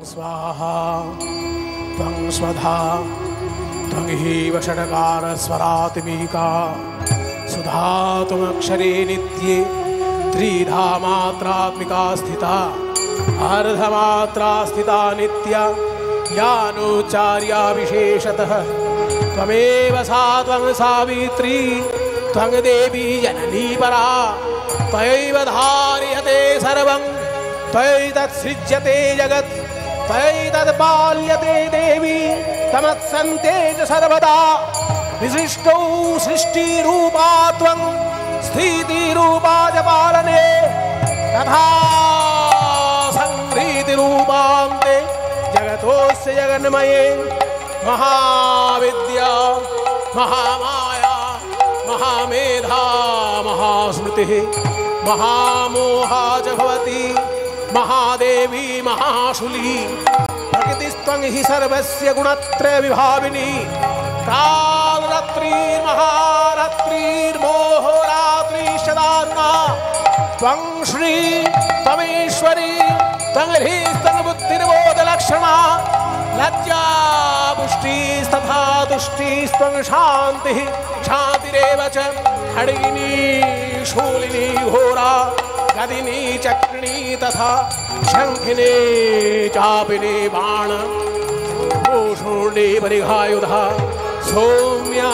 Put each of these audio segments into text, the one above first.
स्वाहा त्वं स्वधा त्वं हीव षडकार स्वरात्मिका सुधा त्वमक्षरे नित्ये त्रिधा मात्रात्मिका स्थिता अर्धमात्रा स्थिता नित्या यानोच्चार्या विशेषतः त्वमेव सा त्वं सावित्री त्वं देवी जननी परा त्वयैव धार्यते सर्वं त्वयैतत्सृज्यते जगत् त्वयैतत्पाल्यते देवी तमत्सन्ते च सर्वदा विशिष्टौ सृष्टिरूपा त्वं स्थितिरूपा च पालने तथा संहृतिरूपान्ते जगतोऽस्य जगन्मये महाविद्या महामाया महामेधा महास्मृतिः महामोहा च भवति महादेवी महाशूली प्रकृतिस्त्वं हि सर्वस्य गुणत्रय विभाविनी कालरात्रिर्महारात्रिर्मोहरात्रिश्चदारुणा त्वं श्री त्वमेश्वरी त्वं ह्रीस्त्वं बुद्धिर्बोधलक्षणा लज्जा पुष्टिस्तथा तुष्टिस्त्वं शान्तिः शान्तिरेव च खड्गिनी शूलिनी घोरा गदिनी चक्रिणी तथा शङ्खिनी चापिनी बाण भूषुण्डी परिघायुधा सौम्या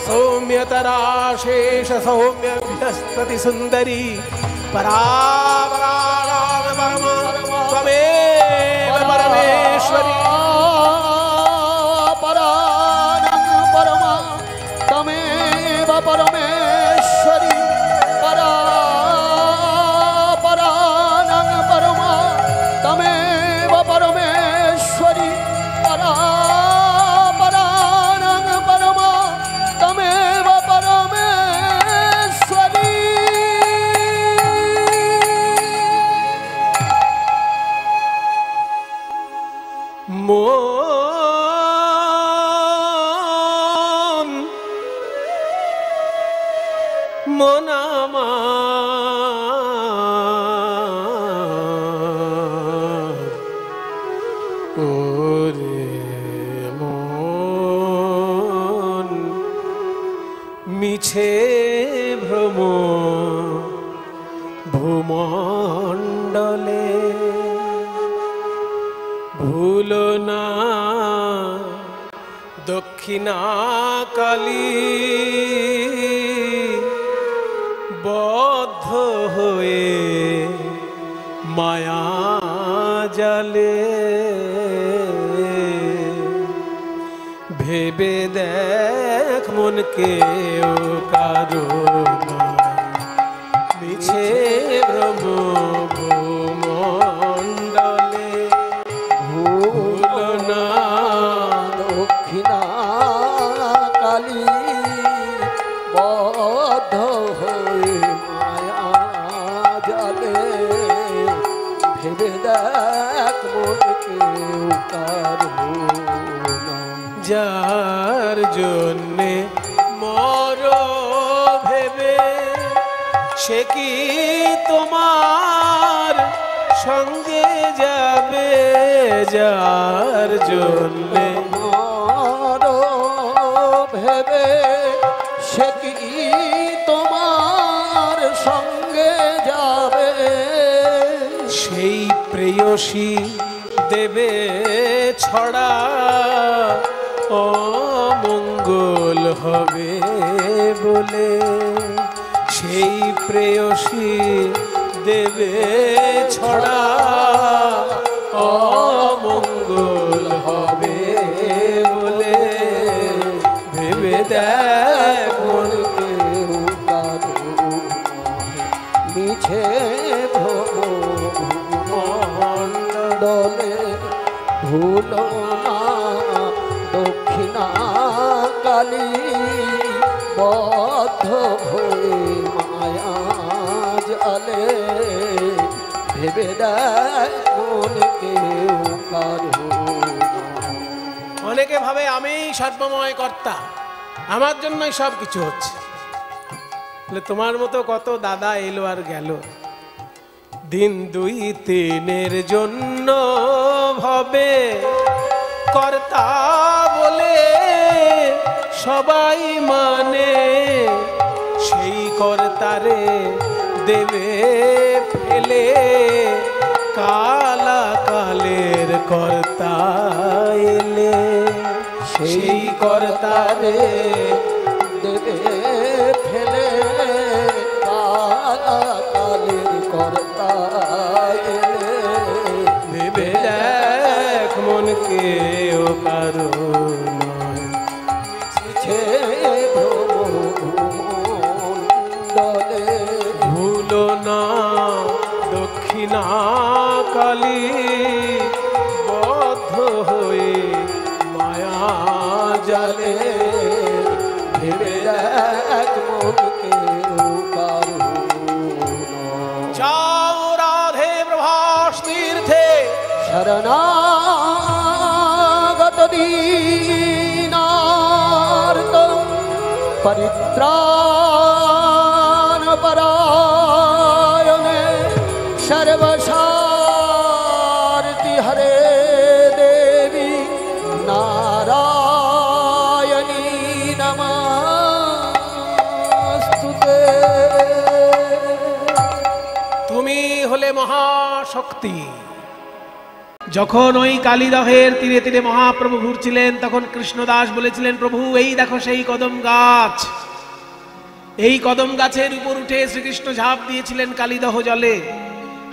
सौम्यतरा शेष सौम्य विहस्पति सुंदरी परापरागाम परमा त्वमेव परमेश्वरी परानंग परमा त्वमेव परमेश्वरी परानंग परमा त्वमेव परमेश्वरी परानंग परमा त्वमेव परमेश्वरी मोनामा ओरे मोन मिछे भ्रम भूमंडले भूलो ना दक्षिणा काली बद्ध हुए माया जाले भेबे देख मन के कारो मिछे भ्रम भूमंडले भूलना दक्षिणा काली बद्ध হয়ে মায়া জালে ভেবে দেখ মনকে কারো না যার জন্যে মর ভেবে সে কি তোমার সঙ্গে যাবে যার জন্যে মর ভেবে সে কি তোমার সঙ্গে যাবে সেই প্রেয়সী দেবে ছড়া অমঙ্গল হবে বলে সেই প্রেয়সী দেবে ছড়া অমঙ্গল হবে বলে ভেবে দেখ মনকে মিছে ভ্রমণ্ডলে ভুলো না দক্ষিণা কালী বদ্ধ হয়ে মায়া জালে ভেবে দেখ মনকে কারো অনেকে ভাবে আমি সর্বময় কর্তা আমার জন্যই সব কিছু হচ্ছে তোমার মতো কত দাদা এলো আর গেল दिन दुई तीनेर जन्य তবে কর্তা বলে সবাই মানে, সেই কর্তারে দেবে ফেলে কালা কালের কর্তা এলে। সেই কর্তারে দেবে ফেলে কালা কালের কর্তা এলে। ভেবে দেখ মনকে ও কারো নয়, ছে ভ্রমণ্ডলে ভুলো না দক্ষিণা কালী বদ্ধ হয়ে মায়া জালে। ভেবে দেখ মনকে ও কারো নয়। যাও রাধে প্রভাস তীর্থে শরণাগত দীনার্ত পরিত্রাণ পরায়ণে সর্বসারথি হরে দেবী নারায়ণী নমস্তুতে। তুমি হলে মহাশক্তি। যখন ওই কালীদহের তীরে তীরে মহাপ্রভু ঘুরছিলেন, তখন কৃষ্ণদাস বলেছিলেন, প্রভু এই দেখো সেই কদম গাছ। এই কদম গাছের উপর উঠে শ্রীকৃষ্ণ ঝাঁপ দিয়েছিলেন কালীদহ জলে।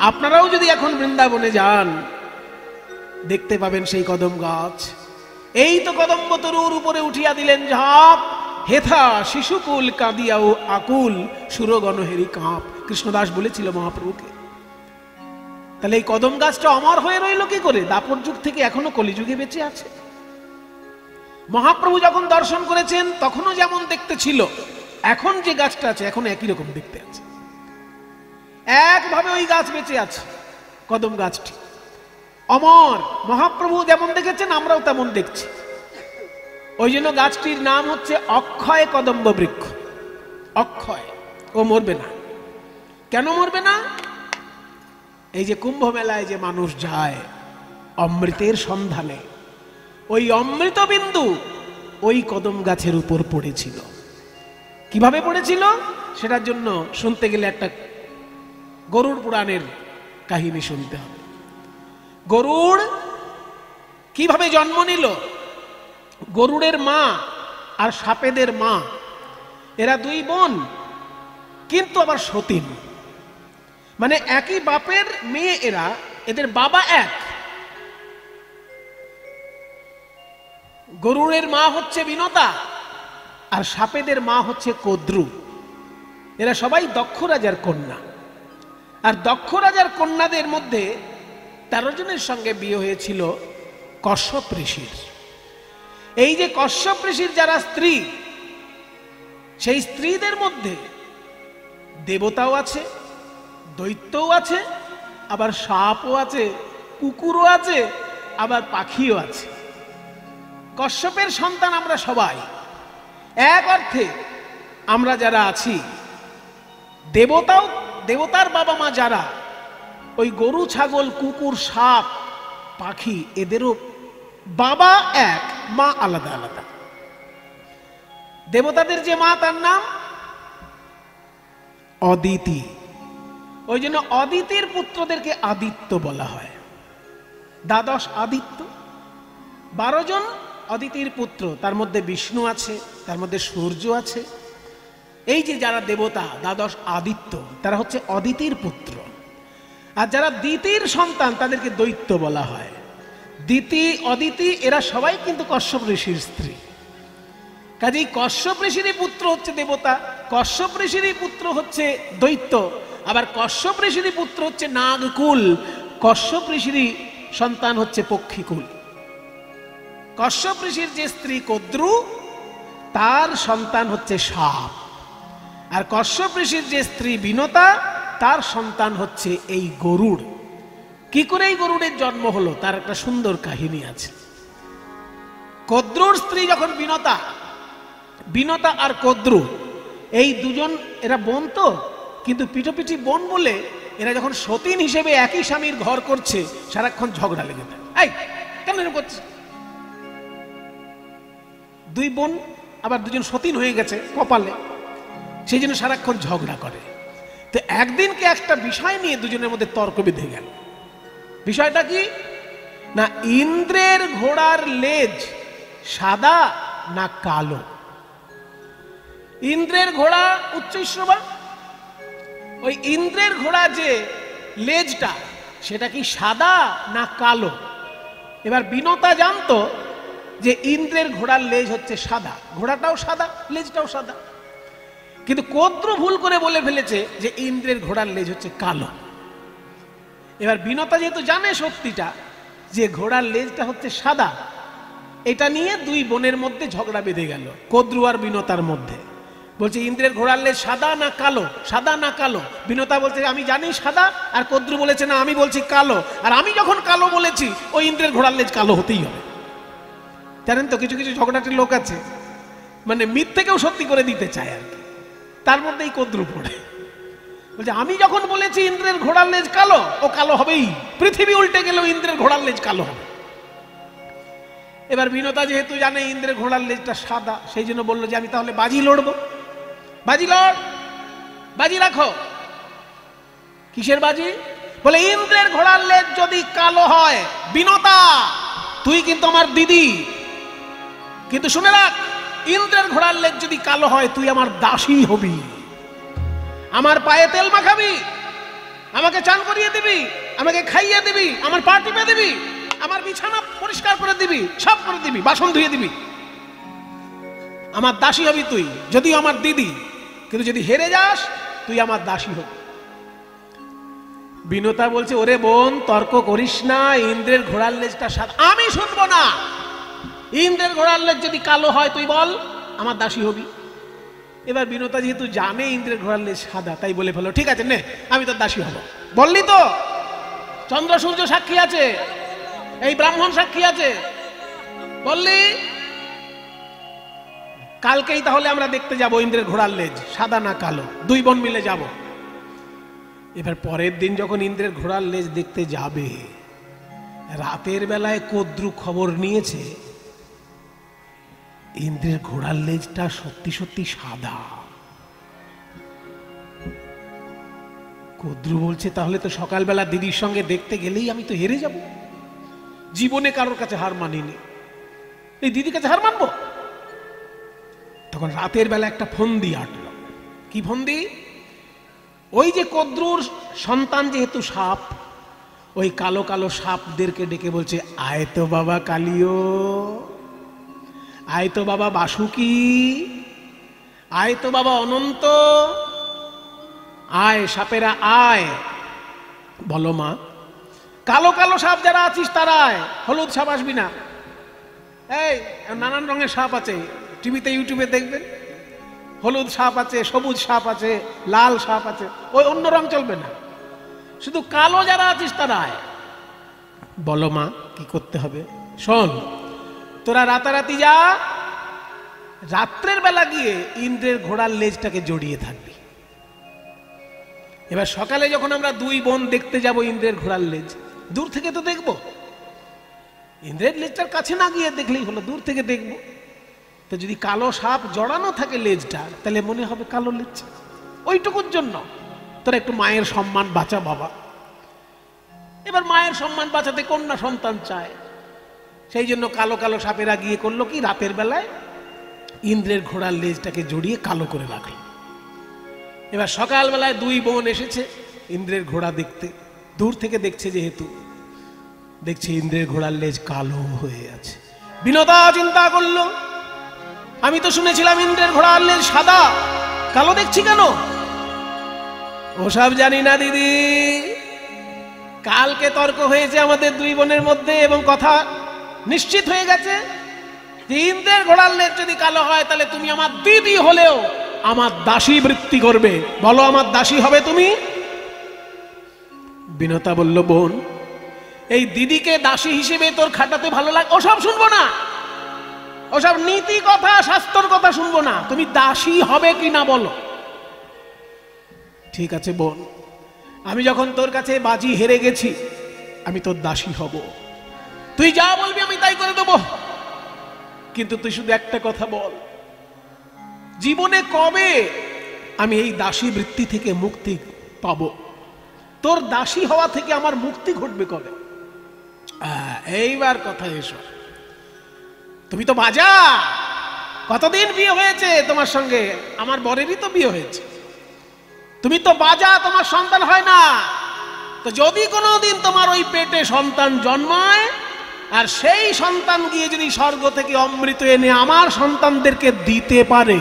আপনারাও যদি এখন বৃন্দাবনে যান, দেখতে পাবেন সেই কদম গাছ। এই তো কদম্ব তরুর উপরে উঠিয়া দিলেন ঝাঁপ, হেথা শিশুকুল কাঁদিয়াও আকুল সুরগণ হেরি কাঁপ। কৃষ্ণদাস বলেছিল মহাপ্রভুকে। তাহলে এই কদম গাছটা অমর হয়ে রইল কি করে? দাপর যুগ থেকে এখনো কলিযুগে বেঁচে আছে। মহাপ্রভু যখন দর্শন করেছেন তখনও যেমন দেখতে ছিল, এখন যে গাছটা আছে এখন একই রকম দেখতে আছে। একভাবে ওই গাছ বেঁচে আছে, কদম গাছটি অমর। মহাপ্রভু যেমন দেখেছেন আমরাও তেমন দেখছি। ওই জন্য গাছটির নাম হচ্ছে অক্ষয় কদম্ব বৃক্ষ। অক্ষয়, ও মরবে না। কেন মরবে না? এই যে কুম্ভ মেলায় যে মানুষ যায় অমৃতের সন্ধানে, ওই অমৃত বিন্দু ওই কদম গাছের উপর পড়েছিল। কিভাবে পড়েছিল সেটার জন্য শুনতে গেলে একটা গরুড় পুরাণের কাহিনী শুনতে হবে। গরুড় কিভাবে জন্ম নিল? গরুড়ের মা আর সাপেদের মা, এরা দুই বোন, কিন্তু আবার সতীন, মানে একই বাপের মেয়ে এরা, এদের বাবা এক। গরুড়ের মা হচ্ছে বিনতা আর সাপেদের মা হচ্ছে কদ্রু। এরা সবাই দক্ষ রাজার কন্যা। আর দক্ষ রাজার কন্যাদের মধ্যে 13 জনের সঙ্গে বিয়ে হয়েছিল কশ্যপ ঋষির। এই যে কশ্যপ ঋষির যারা স্ত্রী, সেই স্ত্রীদের মধ্যে দেবতাও আছে, দৈত্যও আছে, আবার সাপও আছে, কুকুরও আছে, আবার পাখিও আছে। কশ্যপের সন্তান আমরা সবাই। এক অর্থে আমরা যারা আছি, দেবতাও, দেবতার বাবা মা যারা, ওই গরু ছাগল কুকুর সাপ পাখি, এদেরও বাবা এক, মা আলাদা আলাদা। দেবতাদের যে মা তার নাম অদিতি। ওই জন্য অদিতির পুত্রদেরকে আদিত্য বলা হয়। দ্বাদশ আদিত্য, 12 জন অদিতির পুত্র, তার মধ্যে বিষ্ণু আছে, তার মধ্যে সূর্য আছে। এই যে যারা দেবতা দ্বাদশ আদিত্য, তারা হচ্ছে অদিতির পুত্র। আর যারা দিতির সন্তান তাদেরকে দৈত্য বলা হয়। দিতি অদিতি এরা সবাই কিন্তু কশ্যপ ঋষির স্ত্রী। কাজেই কশ্যপ ঋষিরই পুত্র হচ্ছে দেবতা, কশ্যপ ঋষিরই পুত্র হচ্ছে দৈত্য, আবার কশ্যপ ঋষিরই পুত্র হচ্ছে নাগকুল, কশ্যপ ঋষিরই সন্তান হচ্ছে পক্ষীকুল। কশ্যপ ঋষির যে স্ত্রী কদ্রু, তার সন্তান হচ্ছে সাপ। আর কশ্যপ ঋষির যে স্ত্রী বিনতা, তার সন্তান হচ্ছে এই গরুড়। কি করে এই গরুড়ের জন্ম হলো তার একটা সুন্দর কাহিনী আছে। কদ্রুর স্ত্রী যখন বিনতা, বিনতা আর কদ্রু এই দুজন এরা বোন তো, কিন্তু পিঠোপিঠি বোন বলে এরা যখন সতীন হিসেবে একই স্বামীর ঘর করছে, সারাক্ষণ ঝগড়া লেগে যায়। এই কেন এরকম করছিস? দুই বোন আবার দুজন সতীন হয়ে গেছে কপালে, সেই জন্য সারাক্ষণ ঝগড়া করে। তো একদিনকে একটা বিষয় নিয়ে দুজনের মধ্যে তর্ক বেঁধে গেল। বিষয়টা কি না, ইন্দ্রের ঘোড়ার লেজ সাদা না কালো। ইন্দ্রের ঘোড়া উচ্চৈঃশ্রবা, ওই ইন্দ্রের ঘোড়া যে লেজটা সেটা কি সাদা না কালো? এবার বিনতা জানতো যে ইন্দ্রের ঘোড়ার লেজ হচ্ছে সাদা, ঘোড়াটাও সাদা, লেজটাও সাদা। কিন্তু কদ্রু ভুল করে বলে ফেলেছে যে ইন্দ্রের ঘোড়ার লেজ হচ্ছে কালো। এবার বিনতা যেহেতু জানে সত্যিটা যে ঘোড়ার লেজটা হচ্ছে সাদা, এটা নিয়ে দুই বোনের মধ্যে ঝগড়া বেঁধে গেল, কদ্রু আর বিনতার মধ্যে। বলছে ইন্দ্রের ঘোড়ার লেজ সাদা না কালো, সাদা না কালো। বিনতা বলছে আমি জানি সাদা, আর কদ্রু বলেছে না আমি বলছি কালো, আর আমি যখন কালো বলেছি ওই ইন্দ্রের ঘোড়ার লেজ কালো হতেই হবে। জানেন তো কিছু কিছু ঝগড়াটির লোক আছে, মানে মিথ্যেকেও সত্যি করে দিতে চায় আর কি, তার মধ্যেই কদ্রু পড়ে। বলছে আমি যখন বলেছি ইন্দ্রের ঘোড়ার লেজ কালো, ও কালো হবেই, পৃথিবী উল্টে গেলেও ইন্দ্রের ঘোড়ার লেজ কালো হবে। এবার বিনতা যেহেতু জানে ইন্দ্রের ঘোড়ার লেজটা সাদা, সেই জন্য বললো যে আমি তাহলে বাজি লড়বো। বাজি লড়, বাজি রাখো। কিসের বাজি? বলে ইন্দ্রের ঘোড়ার লেজ যদি কালো হয়, বিনতা তুই কিন্তু আমার দিদি, কিন্তু শুনে রাখ ইন্দ্রের ঘোড়ার লেজ যদি কালো হয় তুই আমার দাসী হবি, আমার পায়ে তেল মাখাবি, আমাকে চান করিয়ে দিবি, আমাকে খাইয়ে দিবি, আমার পা টিপে দিবি, আমার বিছানা পরিষ্কার করে দিবি, সব করে দিবি, বাসন ধুয়ে দিবি, আমার দাসী হবি তুই, যদিও আমার দিদি, কিন্তু যদি হেরে যাস তুই আমার দাসী হবি। বিনতা বলছে ওরে বোন তর্ক করিস না, ইন্দ্রের ঘোড়ার লেজটা সাদা। আমি শুনবো না, ইন্দ্রের ঘোড়ার লেজ যদি কালো হয় তুই বল আমার দাসী হবি। এবার বিনতা যেহেতু জানে ইন্দ্রের ঘোড়ার লেজ সাদা, তাই বলে ফেলো ঠিক আছে নে আমি তোর দাসী হব। বললি তো, চন্দ্র সূর্য সাক্ষী আছে, এই ব্রাহ্মণ সাক্ষী আছে, বললি কালকেই তাহলে আমরা দেখতে যাব ইন্দ্রের ঘোড়ার লেজ সাদা না কালো, দুই বোন মিলে যাব। এবার পরের দিন যখন ইন্দ্রের ঘোড়ার লেজ দেখতে যাবে, রাতের বেলায় কদ্রু খবর নিয়েছে ইন্দ্রের ঘোড়ার লেজটা সত্যি সত্যি সাদা। কদ্রু বলছে তাহলে তো সকালবেলা দিদির সঙ্গে দেখতে গেলেই আমি তো হেরে যাব, জীবনে কারোর কাছে হার মানিনি, এই দিদির কাছে হার মানবো। তখন রাতের বেলা একটা ফন্দি আটলো। কি ফন্দি? ওই যে কদ্রুর সন্তান যেহেতু সাপ, ওই কালো কালো সাপদেরকে ডেকে বলছে আয় তো বাবা কালিও, আয় তো বাবা বাসুকি, আয় তো বাবা অনন্ত, আয় সাপেরা আয়। বলো মা, কালো কালো সাপ যারা আছিস তারা আয়, হলুদ সাপ আসবি না। এই নানান রঙের সাপ আছে, টিভিতে ইউটিউবে দেখবেন, হলুদ সাপ আছে, সবুজ সাপ আছে, লাল সাপ আছে, ওই অন্য রং চলবে না, শুধু কালো যারা আছিস তারা আয়। বলো মা কি করতে হবে? শোন, তোরা রাতারাতি যা, রাত্রের বেলা গিয়ে ইন্দ্রের ঘোড়ার লেজটাকে জড়িয়ে থাকবি। এবার সকালে যখন আমরা দুই বোন দেখতে যাব ইন্দ্রের ঘোড়ার লেজ, দূর থেকে তো দেখবো, ইন্দ্রের লেজটার কাছে না গিয়ে দেখলেই হলো, দূর থেকে দেখবো। তো যদি কালো সাপ জড়ানো থাকে লেজটা, তাহলে মনে হবে কালো লেজ। ওইটুকুর জন্য তোরা একটু মায়ের সম্মান বাঁচা বাবা। এবার মায়ের সম্মান বাঁচাতে কন্যা সন্তান চায়, সেই জন্য কালো কালো সাপেরা গিয়ে করলো কি, রাতের বেলায় ইন্দ্রের ঘোড়ার লেজটাকে জড়িয়ে কালো করে রাখলো। এবার সকালবেলায় দুই বোন এসেছে ইন্দ্রের ঘোড়া দেখতে, দূর থেকে দেখছে, যেহেতু দেখছে ইন্দ্রের ঘোড়ার লেজ কালো হয়ে আছে। বিনতা চিন্তা করলো আমি তো শুনেছিলাম ইন্দ্রের ঘোড়ার লেজ সাদা, কালো দেখছি কেন? ওসব জানি না দিদি, কালকে তর্ক হয়েছে আমাদের দুই বোনের মধ্যে এবং কথা নিশ্চিত হয়ে গেছে যে ইন্দ্রের ঘোড়ার লেজ যদি কালো হয় তাহলে তুমি আমার দিদি হলেও আমার দাসী বৃত্তি করবে। বলো আমার দাসী হবে তুমি? বিনতা বলল বোন, এই দিদিকে দাসী হিসেবে তোর খাটাতে ভালো লাগে, ওসব শুনবো না, ওসব নীতি কথা শাস্ত্র কথা শুনবো না, তুমি দাসী হবে কি না বলো। ঠিক আছে বোন, আমি যখন তোর কাছে বাজি হেরে গেছি আমি তোর দাসী হব, তুই যা বলবি আমি তাই করে দেবো, কিন্তু তুই শুধু একটা কথা বল, জীবনে কবে আমি এই দাসী বৃত্তি থেকে মুক্তি পাবো? তোর দাসী হওয়া থেকে আমার মুক্তি ঘটবে কবে? এইবার কথা এসো। তুমি তো বাজা, কতদিন বিয়ে হয়েছে তোমার সঙ্গে? আমার বরেরই তো বিয়ে হয়েছে। তুমি তো বাজা, তোমার সন্তান হয় না। তো যদি কোনোদিন তোমার ওই পেটে সন্তান জন্মায়, আর সেই সন্তান গিয়ে যদি স্বর্গ থেকে অমৃত এনে আমার সন্তানদেরকে দিতে পারে,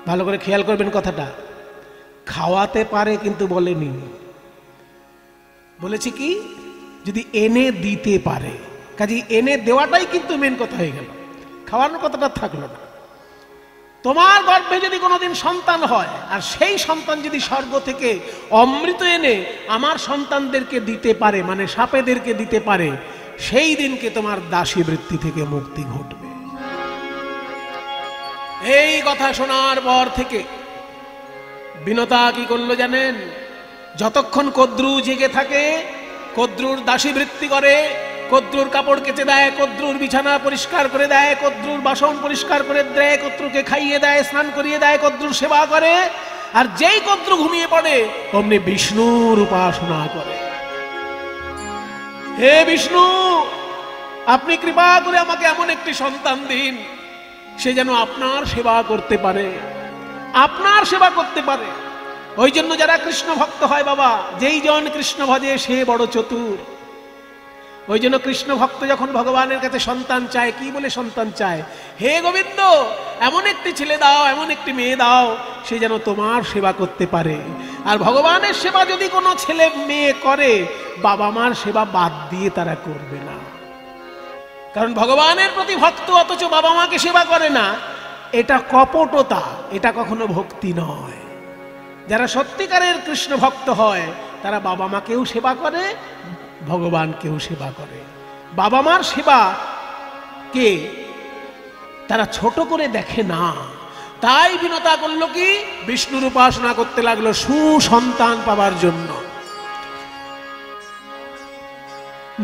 ভালো করে খেয়াল করবেন কথাটা, খাওয়াতে পারে কিন্তু বলেনি, বলেছে কি যদি এনে দিতে পারে। কাজে এনে দেওয়াটাই কিন্তু মেন কথা হয়ে গেল, খাওয়ানোর কথাটা থাকলো না। তোমার গর্ভে যদি কোনোদিন সন্তান হয়, আর সেই সন্তান যদি স্বর্গ থেকে অমৃত এনে আমার সন্তানদেরকে দিতে পারে, মানে সাপেদেরকে দিতে পারে, সেই দিনকে তোমার দাসী বৃত্তি থেকে মুক্তি ঘটবে। এই কথা শোনার পর থেকে বিনতা কি করলো জানেন? যতক্ষণ কদ্রু জেগে থাকে, কদ্রুর দাসী বৃত্তি করে, কদ্রুর কাপড় কেচে দেয়, কদ্রুর বিছানা পরিষ্কার করে দেয়, কদ্রুর বাসন পরিষ্কার করে দেয়, কদ্রুকে খাইয়ে দেয়, স্নান করিয়ে দেয়, কদ্রুর সেবা করে। আর যেই কদ্রু ঘুমিয়ে পড়ে অমনি বিষ্ণুর উপাসনা করে। হে বিষ্ণু, আপনি কৃপা করে আমাকে এমন একটি সন্তান দিন, সে যেন আপনার সেবা করতে পারে, আপনার সেবা করতে পারে। ওই জন্য যারা কৃষ্ণ ভক্ত হয় বাবা, যেই জন কৃষ্ণ ভজে সে বড় চতুর। ওই জন্য কৃষ্ণ ভক্ত যখন ভগবানের কাছে সন্তান চায়, কি বলে সন্তান চায়? হে গোবিন্দ, এমন একটি ছেলে দাও, এমন একটি মেয়ে দাও, সে যেন তোমার সেবা করতে পারে। আর ভগবানের সেবা যদি কোনো ছেলে মেয়ে করে, বাবা মার সেবা বাদ দিয়ে তারা করবে না। কারণ ভগবানের প্রতি ভক্ত অথচ বাবা মাকে সেবা করে না, এটা কপটতা, এটা কখনো ভক্তি নয়। যারা সত্যিকারের কৃষ্ণ ভক্ত হয় তারা বাবা মাকেও সেবা করে, ভগবানকেও সেবা করে। বাবা মার সেবা কে তারা ছোট করে দেখে না। তাই বিনতা করলো কি, বিষ্ণুর উপাসনা করতে লাগলো সুসন্তান পাবার জন্য।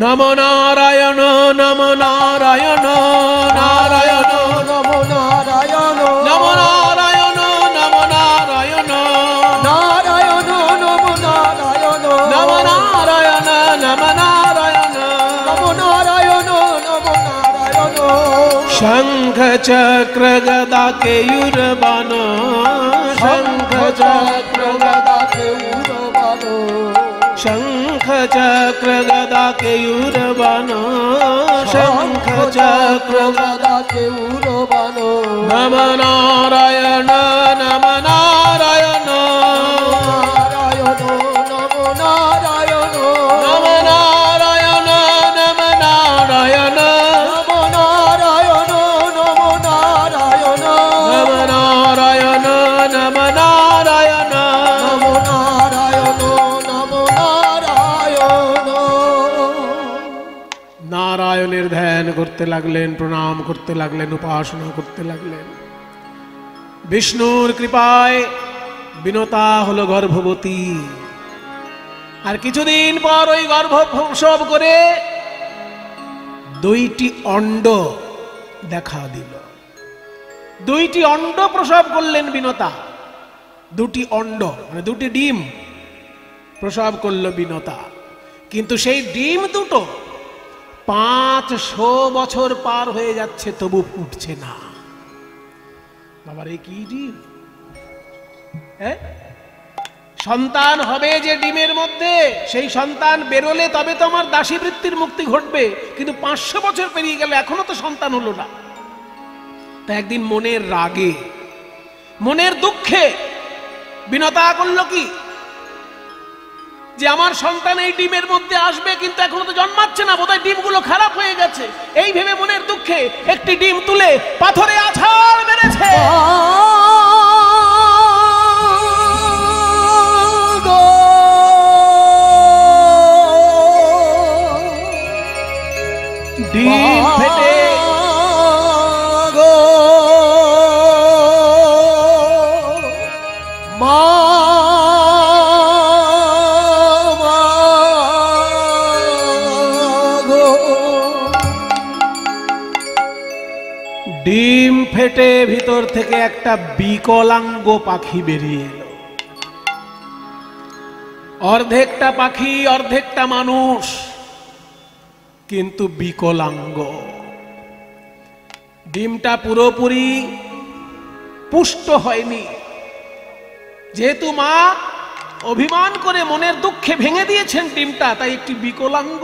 নম নারায়ণ নম নারায়ণ নারায়ণ নম নারায়ণ নম নারায়ণ নম নারায়ণ নারায়ণ নম নারায়ণ নম নারায়ণ নম নারায়ণ নম নারায়ণ নম নারায়ণ শঙ্খ চক্র গদা কেয়ুরবাণ শঙ্খ চক্র গদা কেউরবাণ শঙ্খ চক্র গদা কেয়ুরবাণ শঙ্খ চক্র গদা কেউরবাণ নম নারায়ণ নম নারায়ণ নারায়ণ নম নারায়ণ নম নারায়ণ নম নারায়ণ নম নারায়ণ নম নারায়ণ নম নারায়ণ নম নারায়ণ নম নারায়ণ নম নারায়ণ। নারায়ণের ধ্যান করতে লাগলেন, প্রণাম করতে লাগলেন, উপাসনা করতে লাগলেন। বিষ্ণুর কৃপায় বিনতা হলো গর্ভবতী। আর কিছুদিন পর ওই গর্ভ প্রসব করে দুইটি অণ্ড দেখা দিল। দুইটি অণ্ড প্রসব করলেন বিনতা। দুটি অণ্ড মানে দুটি ডিম প্রসব করলো বিনতা। কিন্তু সেই ডিম দুটো 500 বছর পার হয়ে যাচ্ছে, তবু ফুটছে না। বাবার এই কি ডিম? সন্তান হবে যে ডিমের মধ্যে, সেই সন্তান বেরোলে তবে তো আমার দাসী বৃত্তির মুক্তি ঘটবে। কিন্তু 500 বছর পেরিয়ে গেল, এখনো তো সন্তান হলো না। তা একদিন মনের রাগে, মনের দুঃখে বিনতা করলো কি, যে আমার সন্তান এই ডিমের মধ্যে আসবে, কিন্তু এখনো তো জন্মাচ্ছে না, বোধহয় ডিমগুলো খারাপ হয়ে গেছে। এই ভেবে মনের দুঃখে একটি ডিম তুলে পাথরে আছাড় মেরেছে। ডিম ফেটে ডিম ফেটে ভিতর থেকে একটা বিকলাঙ্গ পাখি বেরিয়ে এলো। অর্ধেকটা পাখি অর্ধেকটা মানুষ, কিন্তু বিকলাঙ্গ। ডিমটা পুরোপুরি পুষ্ট হয়নি, যেহেতু মা অভিমান করে মনের দুঃখে ভেঙে দিয়েছেন ডিমটা, তাই একটি বিকলাঙ্গ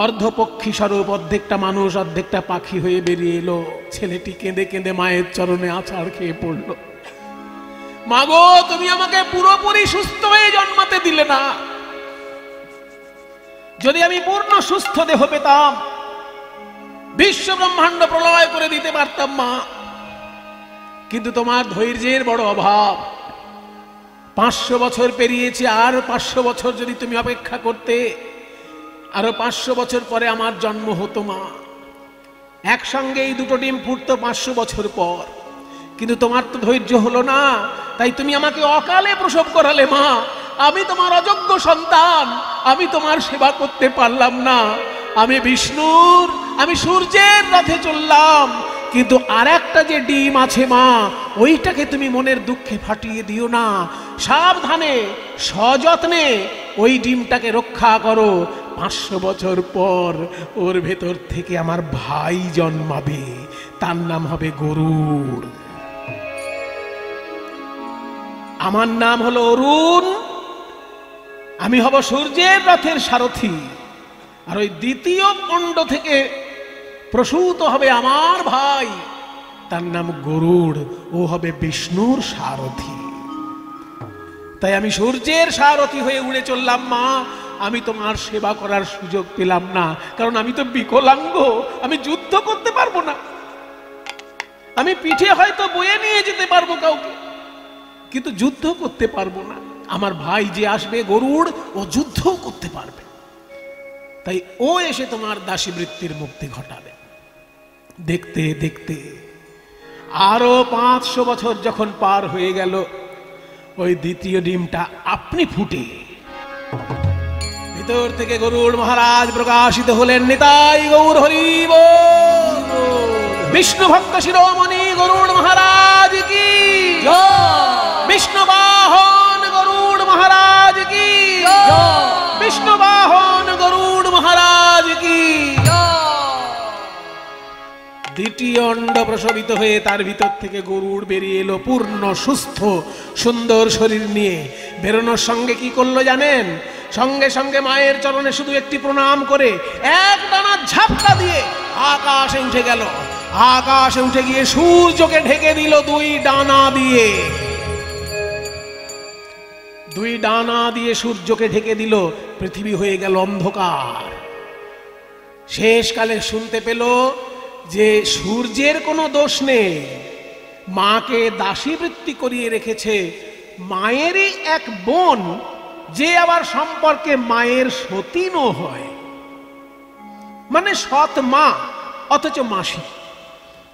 অর্ধপক্ষী স্বরূপ অর্ধেকটা মানুষ অর্ধেকটা পাখি হয়ে বেরিয়ে এলো। ছেলেটি কেঁদে কেঁদে মায়ের চরণে আছাড় খেয়ে পড়ল। মা গো, তুমি আমাকে পুরোপুরি সুস্থ হয়ে জন্মাতে দিলে না। যদি আমি পূর্ণ সুস্থ দেহ পেতাম, বিশ্ব ব্রহ্মাণ্ড প্রলয় করে দিতে পারতাম মা। কিন্তু তোমার ধৈর্যের বড় অভাব। 500 বছর পেরিয়েছে, আর 500 বছর যদি তুমি অপেক্ষা করতে, আরো 500 বছর পরে আমার জন্ম হতো মা। একসঙ্গে এই দুটো ডিম ফুটতো 500 বছর পর, কিন্তু তোমার তো ধৈর্য হলো না, তাই তুমি আমাকে অকালে প্রসব করালে মা। আমি তোমার অযোগ্য সন্তান, আমি তোমার সেবা করতে পারলাম না। আমি বিষ্ণুর, আমি সূর্যের রথে চললাম, কিন্তু আর একটা যে ডিম আছে মা, ওইটাকে তুমি মনের দুঃখে ফাটিয়ে দিও না। সাবধানে সযত্নে ওই ডিমটাকে রক্ষা করো। 500 বছর পর ওর ভেতর থেকে আমার ভাই জন্মাবে, তার নাম হবে গরুড়। আমার নাম হলো অরুণ, আমি হব সূর্যের রথের সারথি। আর ওই দ্বিতীয় পণ্ড থেকে প্রসূত হবে আমার ভাই, তার নাম গরুড়, ও হবে বিষ্ণুর সারথি। তাই আমি সূর্যের সারথি হয়ে উড়ে চললাম মা। আমি তোমার সেবা করার সুযোগ পেলাম না, কারণ আমি তো বিকলাঙ্গ, আমি যুদ্ধ করতে পারবো না। আমি পিঠে হয়তো বয়ে নিয়ে যেতে পারবো কাউকে, কিন্তু যুদ্ধ করতে পারবো না। আমার ভাই যে আসবে গরুড়, ও যুদ্ধও করতে পারবে, তাই ও এসে তোমার দাসী বৃত্তির মুক্তি ঘটাবে। দেখতে দেখতে আরো 500 বছর যখন পার হয়ে গেল, ওই দ্বিতীয় ডিমটা আপনি ফুটে ভিতর থেকে গরুড় মহারাজ প্রকাশিত হলেন। নিতাই গৌর হরি বল। বিষ্ণু ভক্ত শিরোমণি গরুড় মহারাজ কি জয়। বিষ্ণু বাহন গরুড় মহারাজ কি জয়। বিষ্ণু বাহন গরুড় মহারাজ কি জয়। দ্বিতীয় অণ্ড প্রসবিত হয়ে তার ভিতর থেকে গরুড় বেরিয়ে এলো, পূর্ণ সুস্থ সুন্দর শরীর নিয়ে। বেরোনোর সঙ্গে কি করলো জানেন? সঙ্গে সঙ্গে মায়ের চরণে শুধু একটি প্রণাম করে এক ডানা ঝাপটা দিয়ে আকাশে উঠে গেল। আকাশে উঠে গিয়ে সূর্যকে ঢেকে দিল 2 ডানা দিয়ে। 2 ডানা দিয়ে সূর্যকে ঢেকে দিল, পৃথিবী হয়ে গেল অন্ধকার। শেষকালে শুনতে পেল যে সূর্যের কোনো দোষ নেই, মাকে দাসী বৃত্তি করিয়ে রেখেছে মায়েরই এক বোন, যে আবার সম্পর্কে মায়ের সতীনও হয়, মানে সৎ মা অথচ মাসি।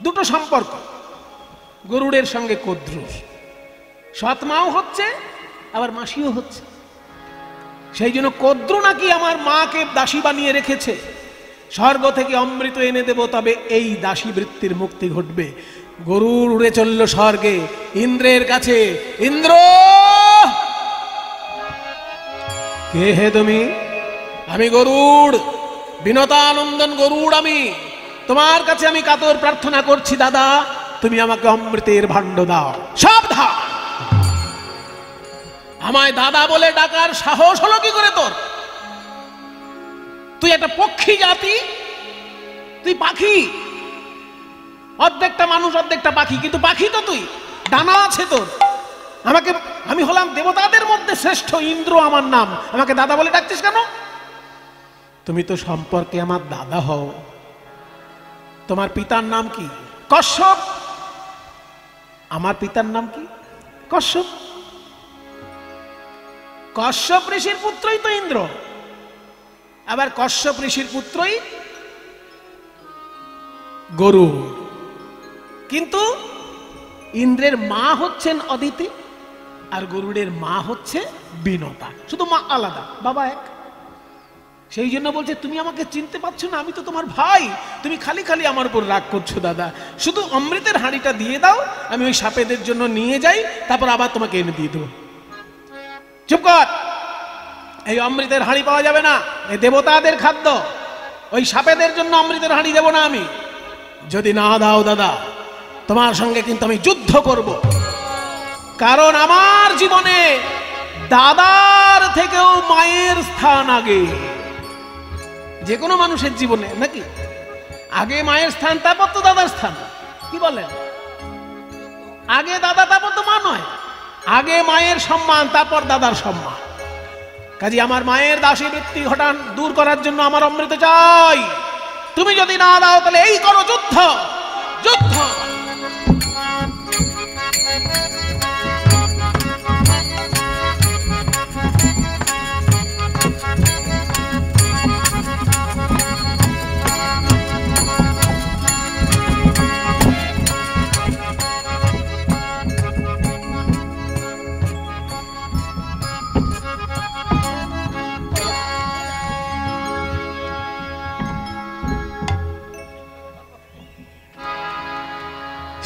দুটো সম্পর্ক গরুড়ের সঙ্গে কদ্রুর, সৎ মাও হচ্ছে আবার মাসিও হচ্ছে। সেই জন্য কদ্রু নাকি আমার মাকে দাসী বানিয়ে রেখেছে। স্বর্গ থেকে অমৃত এনে দেব, তবে এই দাসী বৃত্তির মুক্তি ঘটবে। গরুড় উড়ে চলল স্বর্গে ইন্দ্রের কাছে। ইন্দ্র, কে হে তুমি? আমি গরুড়, বিনতানন্দন গরুড়। আমি তোমার কাছে আমি কাতর প্রার্থনা করছি দাদা, তুমি আমাকে অমৃতের ভাণ্ড দাও। সাবধান, আমায় দাদা বলে ডাকার সাহস হলো কি করে তোর? তুই একটা পক্ষী জাতি, তুই পাখি, অর্ধেকটা মানুষ অর্ধেকটা পাখি, কিন্তু পাখি তো তুই, ডানা আছে তোর। আমাকে, আমি হলাম দেবতাদের মধ্যে শ্রেষ্ঠ, ইন্দ্র আমার নাম, আমাকে দাদা বলে ডাকছিস কেন? তুমি তো সম্পর্কে আমার দাদা হও। তোমার পিতার নাম কি? কশ্যপ। আমার পিতার নাম কি? কশ্যপ। কশ্যপ ঋষির পুত্রই তো ইন্দ্র, আবার কশ্যপ ঋষির পুত্রই গরু। কিন্তু ইন্দ্রের মা হচ্ছেন অদিতি, আর গরুড়ের মা হচ্ছে বিনতা। শুধু মা আলাদা, বাবা এক। সেই জন্য বলছে তুমি আমাকে চিনতে পারছো না, আমি তো তোমার ভাই, তুমি খালি খালি আমার উপর রাগ করছো দাদা, শুধু অমৃতের হাঁড়িটা দিয়ে দাও, আমি ওই সাপেদের জন্য নিয়ে যাই, তারপর আবার তোমাকে এনে দিয়ে দেবো। চুপ কর, এই অমৃতের হাঁড়ি পাওয়া যাবে না, এই দেবতাদের খাদ্য, ওই সাপেদের জন্য অমৃতের হাঁড়ি দেবো না আমি। যদি না দাও দাদা, তোমার সঙ্গে কিন্তু আমি যুদ্ধ করব, কারণ আমার জীবনে দাদার থেকেও মায়ের স্থান আগে। যে কোনো মানুষের জীবনে নাকি আগে মায়ের স্থান, তারপর তো দাদার স্থান, কি বলেন? আগে দাদা, তারপর তো মা নয়, আগে মায়ের সম্মান, তারপর দাদার সম্মান। কাজে আমার মায়ের দাসী বৃত্তি ঘটান দূর করার জন্য আমার অমৃত চাই। তুমি যদি না দাও তাহলে এই করো যুদ্ধ, যুদ্ধ।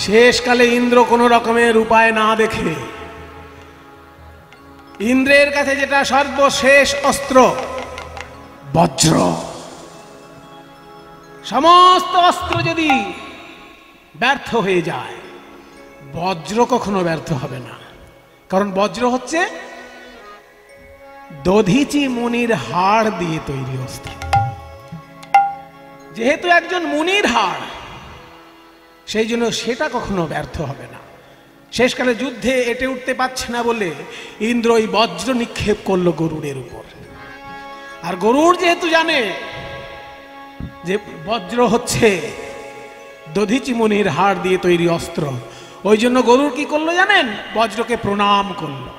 শেষকালে ইন্দ্র কোন রকমের উপায় না দেখে, ইন্দ্রের কাছে যেটা সর্বশেষ অস্ত্র বজ্র, সমস্ত অস্ত্র যদি ব্যর্থ হয়ে যায়, বজ্র কখনো ব্যর্থ হবে না। কারণ বজ্র হচ্ছে দধিচি মুনির হাড় দিয়ে তৈরি অস্ত্র। যেহেতু একজন মুনির হাড়, সেই জন্য সেটা কখনো ব্যর্থ হবে না। শেষকালে যুদ্ধে এটে উঠতে পারছে না বলে ইন্দ্র ওই বজ্র নিক্ষেপ করলো গরুড়ের উপর। আর গরুড় যেহেতু জানে যে বজ্র হচ্ছে দধিচি মুনির হাড় দিয়ে তৈরি অস্ত্র, ওই জন্য গরুড় কি করলো জানেন? বজ্রকে প্রণাম করলো।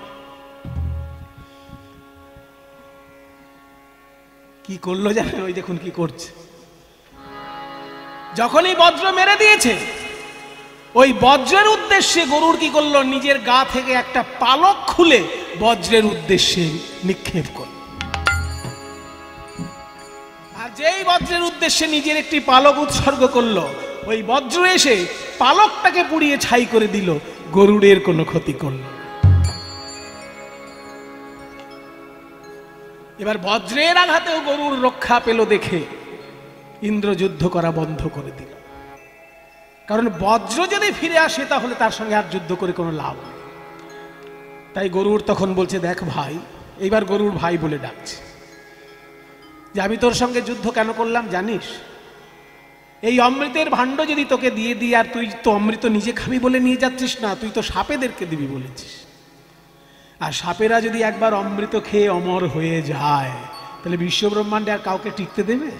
কি করলো জানেন? ওই দেখুন কি করছে। যখনই বজ্র মেরে দিয়েছে, ওই বজ্রের উদ্দেশ্যে গরুড় কি করলো? নিজের গা থেকে একটা পালক খুলে বজ্রের উদ্দেশ্যে নিক্ষেপ করল। আর যেই বজ্রের উদ্দেশ্যে নিজের একটি পালক উৎসর্গ করলো, ওই বজ্র এসে পালকটাকে পুড়িয়ে ছাই করে দিল, গরুড়ের কোনো ক্ষতি করল। এবার বজ্রের আঘাতেও গরুড় রক্ষা পেল দেখে ইন্দ্র যুদ্ধ করা বন্ধ করে দিল। কারণ বজ্র যদি ফিরে আসে তাহলে তার সঙ্গে আর যুদ্ধ করে কোনো লাভ নেই। তাই গরুড় তখন বলছে, দেখ ভাই, এইবার গরুড় ভাই বলে ডাকছে, যে আমি তোর সঙ্গে যুদ্ধ কেন করলাম জানিস? এই অমৃতের ভাণ্ড যদি তোকে দিয়ে দিই, আর তুই তো অমৃত নিজে খাবি বলে নিয়ে যাচ্ছিস না, তুই তো সাপেদেরকে দিবি বলেছিস। আর সাপেরা যদি একবার অমৃত খেয়ে অমর হয়ে যায়, তাহলে বিশ্বব্রহ্মাণ্ডে আর কাউকে টিকতে দেবে?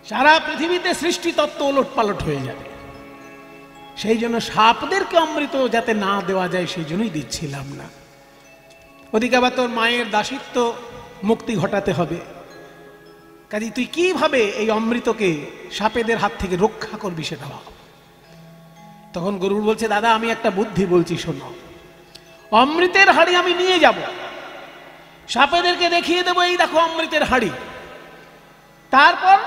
সারা পৃথিবীতে সৃষ্টি তত্ত্ব ওলট পালট হয়ে যাবে। সেই জন্য সাপদেরকে অমৃত যাতে না দেওয়া যায়, সেই জন্যই দিচ্ছিলাম না। ওদিকে আবার তোর মায়ের দাসিত্ব মুক্তি ঘটাতে হবে। কাজে তুই কিভাবে এই অমৃতকে সাপেদের হাত থেকে রক্ষা করবি সেটা ভাব। তখন গরুড় বলছে, দাদা আমি একটা বুদ্ধি বলছি, শোনো। অমৃতের হাড়ি আমি নিয়ে যাব, সাপেদেরকে দেখিয়ে দেবো এই দেখো অমৃতের হাড়ি। তারপর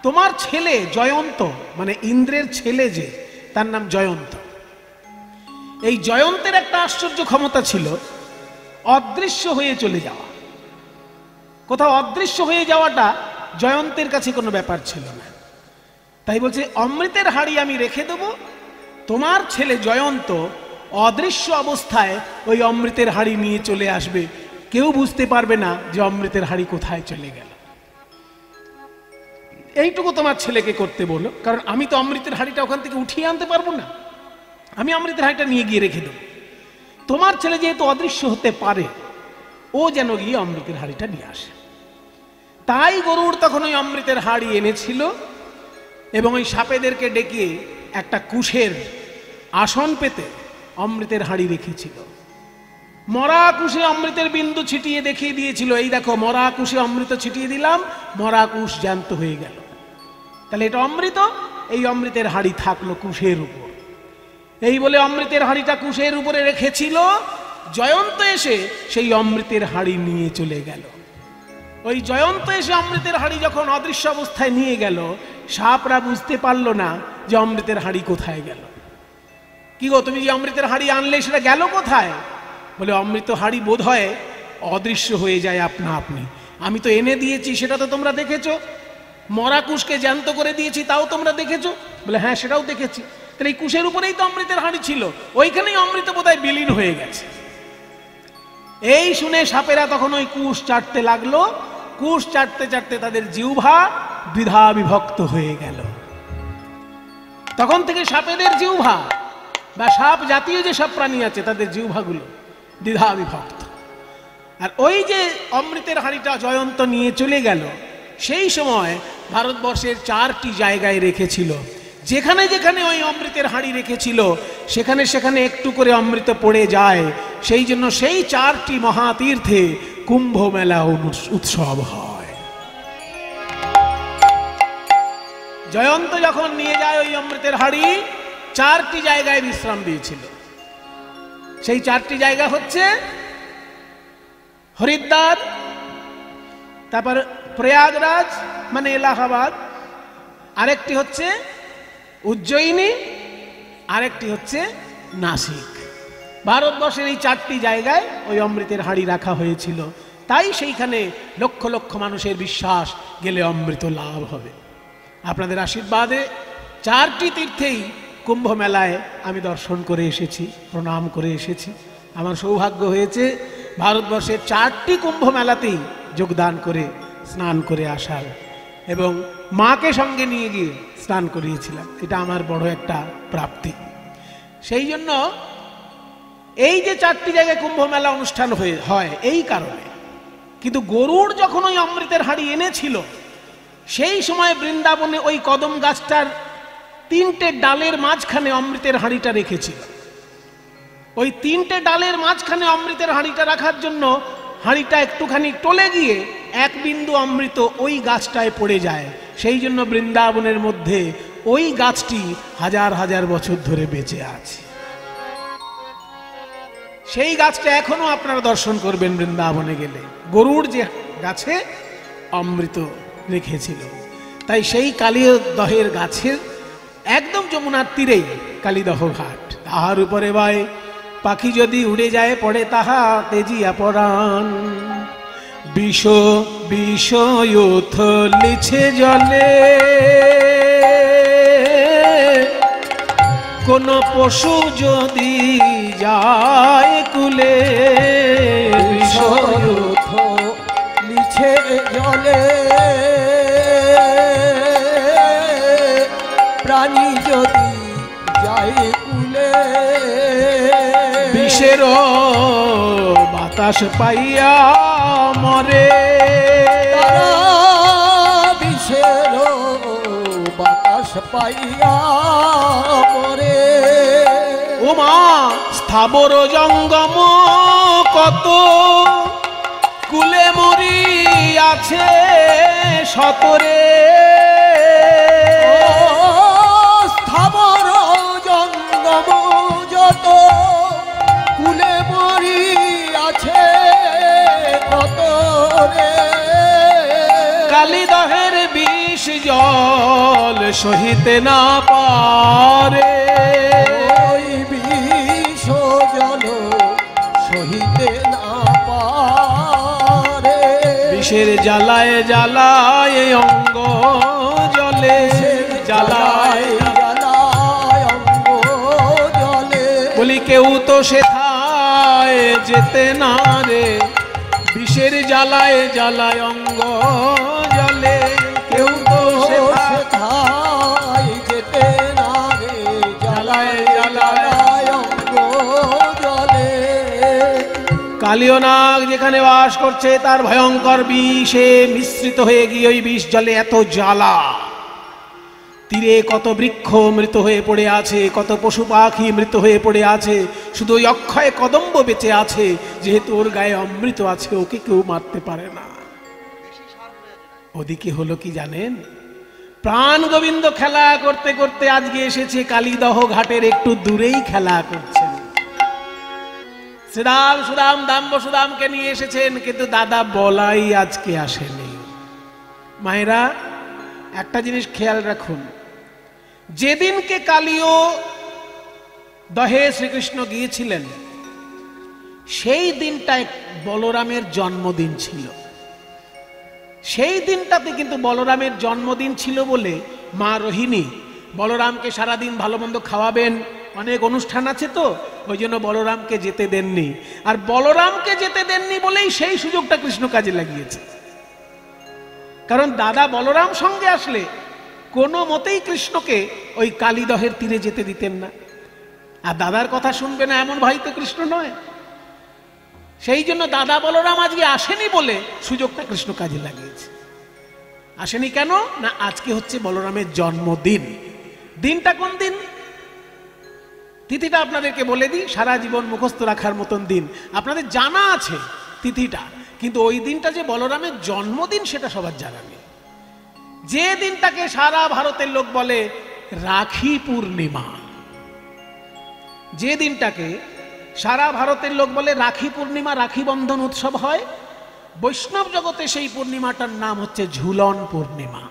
তোমার ছেলে জয়ন্ত, মানে ইন্দ্রের ছেলে যে, তার নাম জয়ন্ত। এই জয়ন্তের একটা আশ্চর্য ক্ষমতা ছিল, অদৃশ্য হয়ে চলে যাওয়া। কোথাও অদৃশ্য হয়ে যাওয়াটা জয়ন্তের কাছে কোনো ব্যাপার ছিল না। তাই বলছে অমৃতের হাড়ি আমি রেখে দেব, তোমার ছেলে জয়ন্ত অদৃশ্য অবস্থায় ওই অমৃতের হাড়ি নিয়ে চলে আসবে, কেউ বুঝতে পারবে না যে অমৃতের হাড়ি কোথায় চলে গেল। এইটুকু তোমার ছেলেকে করতে বলো, কারণ আমি তো অমৃতের হাড়িটা ওখান থেকে উঠিয়ে আনতে পারবো না, আমি অমৃতের হাড়িটা নিয়ে গিয়ে রেখে দেবো। তোমার ছেলে যেহেতু অদৃশ্য হতে পারে, ও যেন গিয়ে অমৃতের হাড়িটা নিয়ে আসে। তাই গরুড় তখন ওই অমৃতের হাড়ি এনেছিল এবং ওই সাপেদেরকে ডেকে একটা কুশের আসন পেতে অমৃতের হাড়ি রেখেছিল। মরা কুশে অমৃতের বিন্দু ছিটিয়ে দেখিয়ে দিয়েছিল, এই দেখো মরা কুশে অমৃত ছিটিয়ে দিলাম, মরা কুশ জ্যান্ত হয়ে গেল। তাহলে এটা অমৃত, এই অমৃতের হাড়ি থাকলো কুশের উপর। এই বলে অমৃতের হাড়িটা কুশের উপরে রেখেছিল। জয়ন্ত এসে সেই অমৃতের হাড়ি নিয়ে চলে গেল। ওই জয়ন্ত এসে অমৃতের হাঁড়ি যখন অদৃশ্য অবস্থায় নিয়ে গেল, সাপরা বুঝতে পারলো না যে অমৃতের হাঁড়ি কোথায় গেল। কি গো, তুমি যে অমৃতের হাঁড়ি আনলে সেটা গেল কোথায়? বলে অমৃত হাঁড়ি বোধ হয় অদৃশ্য হয়ে যায় আপনা আপনি। আমি তো এনে দিয়েছি, সেটা তো তোমরা দেখেছো। মরা কুশকে জ্যান্ত করে দিয়েছি, তাও তোমরা দেখেছো। বলে হ্যাঁ, সেটাও দেখেছি। তাহলে এই কুশের উপরেই তো অমৃতের হাঁড়ি ছিল, ওইখানেই অমৃত বোধহয় বিলীন হয়ে গেছে। এই শুনে সাপেরা তখন ওই কুশ চাটতে লাগলো। কুশ চাটতে চাটতে তাদের জিহ্বা দ্বিধা বিভক্ত হয়ে গেল। তখন থেকে সাপেদের জিহ্বা বা সাপ জাতীয় যে সব প্রাণী আছে তাদের জিহ্বাগুলো দ্বিধা বিভক্ত। আর ওই যে অমৃতের হাঁড়িটা জয়ন্ত নিয়ে চলে গেল, সেই সময় ভারতবর্ষের 4টি জায়গায় রেখেছিল। যেখানে যেখানে ওই অমৃতের হাঁড়ি রেখেছিল সেখানে সেখানে একটু করে অমৃত পড়ে যায়। সেই জন্য সেই 4টি মহাতীর্থে কুম্ভ মেলা উৎসব হয়। জয়ন্ত যখন নিয়ে যায় ওই অমৃতের হাঁড়ি, 4টি জায়গায় বিশ্রাম দিয়েছিল। সেই 4টি জায়গা হচ্ছে হরিদ্বার, তারপর প্রয়াগরাজ মানে এলাহাবাদ, আরেকটি হচ্ছে উজ্জয়িনী, আরেকটি হচ্ছে নাসিক। ভারতবর্ষের এই 4টি জায়গায় ওই অমৃতের হাঁড়ি রাখা হয়েছিল। তাই সেইখানে লক্ষ লক্ষ মানুষের বিশ্বাস গেলে অমৃত লাভ হবে। আপনাদের আশীর্বাদে 4টি তীর্থেই কুম্ভ মেলায় আমি দর্শন করে এসেছি, প্রণাম করে এসেছি। আমার সৌভাগ্য হয়েছে ভারতবর্ষের 4টি কুম্ভ মেলাতেই যোগদান করে স্নান করে আসার, এবং মাকে সঙ্গে নিয়ে গিয়ে স্নান করিয়েছিলাম। এটা আমার বড় একটা প্রাপ্তি। সেই জন্য এই যে 4টি জায়গায় কুম্ভ মেলা অনুষ্ঠান হয় এই কারণে। কিন্তু গরুড় যখন ওই অমৃতের হাঁড়ি এনেছিল, সেই সময় বৃন্দাবনে ওই কদম গাছটার 3টে ডালের মাঝখানে অমৃতের হাঁড়িটা রেখেছিল। ওই 3টে ডালের মাঝখানে অমৃতের হাঁড়িটা রাখার জন্য হাঁড়িটা একটুখানি টলে গিয়ে 1 বিন্দু অমৃত ওই গাছটায় পড়ে যায়। সেই জন্য বৃন্দাবনের মধ্যে ওই গাছটি হাজার হাজার বছর ধরে বেঁচে আছে। সেই গাছটা এখনো আপনারা দর্শন করবেন বৃন্দাবনে গেলে, গরুড় যে গাছে অমৃত রেখেছিল। তাই সেই কালীদহের গাছের একদম যমুনার তীরেই কালীদহ ঘাট। তাহার উপরে ভাই পাখি যদি উড়ে যায় পড়ে তাহা তেজিয়া পরাণ, বিষ লিছে জলে, কোন পশু যদি যায় কুলে, বিষ লিছে জলে, প্রাণী যদি যায় কুলে, বিষের বাতাস পাইয়া মরে, বিষের বাতাস পাইয়া মরে। ওমা স্থাবর জঙ্গম কত, কুলে মরি আছে সতরে, স্থাবর জঙ্গম যত, কুলে মরি আছে কত রে। কালীদহের বিষ জল সহিতে না পারে, ওই বিষ জল সহিতে না পারে। বিষের জ্বালায় জ্বালায় অঙ্গ জলে, জ্বালায় জ্বালায় অঙ্গ জলে। বলি কেউ তো সেথায় যেতে না রে, বিষের জ্বালায় জ্বালায় অঙ্গ জলে, কেউ তো সেথায় যেতে না রে, জ্বালায় জ্বালায় অঙ্গ জলে। কালীয় নাগ যেখানে বাস করছে তার ভয়ঙ্কর বিষে মিশ্রিত হয়ে গিয়ে ওই বিষ জলে এত জ্বালা। তীরে কত বৃক্ষ মৃত হয়ে পড়ে আছে, কত পশু পাখি মৃত হয়ে পড়ে আছে, শুধু ওই অক্ষয় কদম্ব বেঁচে আছে। যেহেতু ওর গায়ে অমৃত আছে, ওকে কেউ মারতে পারে না। ওদিকে হলো কি জানেন, প্রাণ গোবিন্দ খেলা করতে করতে আজকে এসেছে কালীদহ ঘাটের একটু দূরেই খেলা করছেন। শ্রীরাম সুদাম দাম্ব সুদামকে নিয়ে এসেছেন, কিন্তু দাদা বলাই আজকে আসেনি। মায়েরা একটা জিনিস খেয়াল রাখুন, যেদিনকে কালীয় দহে শ্রীকৃষ্ণ গিয়েছিলেন সেই দিনটায় বলরামের জন্মদিন ছিল। সেই দিনটাতে কিন্তু বলরামের জন্মদিন ছিল বলে মা রোহিণী বলরামকে সারাদিন ভালো মন্দ খাওয়াবেন, অনেক অনুষ্ঠান আছে তো, ওই জন্য বলরামকে যেতে দেননি। আর বলরামকে যেতে দেননি বলেই সেই সুযোগটা কৃষ্ণ কাজে লাগিয়েছে। কারণ দাদা বলরাম সঙ্গে আসলে কোনো মতেই কৃষ্ণকে ওই কালীদহের তীরে যেতে দিতেন না। আর দাদার কথা শুনবে না এমন ভাই তো কৃষ্ণ নয়। সেই জন্য দাদা বলরাম আজকে আসেনি বলে সুযোগটা কৃষ্ণ কাজে লাগিয়েছে। আসেনি কেন না, আজকে হচ্ছে বলরামের জন্মদিন। দিনটা কোন দিন, তিথিটা আপনাদেরকে বলে দিই, সারা জীবন মুখস্থ রাখার মতন দিন। আপনাদের জানা আছে তিথিটা, কিন্তু ওই দিনটা যে বলরামের জন্মদিন সেটা সবার জানা নেই। যে দিনটাকে সারা ভারতের লোক বলে রাখি পূর্ণিমা, যে দিনটাকে সারা ভারতের লোক বলে রাখি পূর্ণিমা, রাখি বন্ধন উৎসব হয়, বৈষ্ণব জগতে সেই পূর্ণিমাটার নাম হচ্ছে ঝুলন পূর্ণিমা।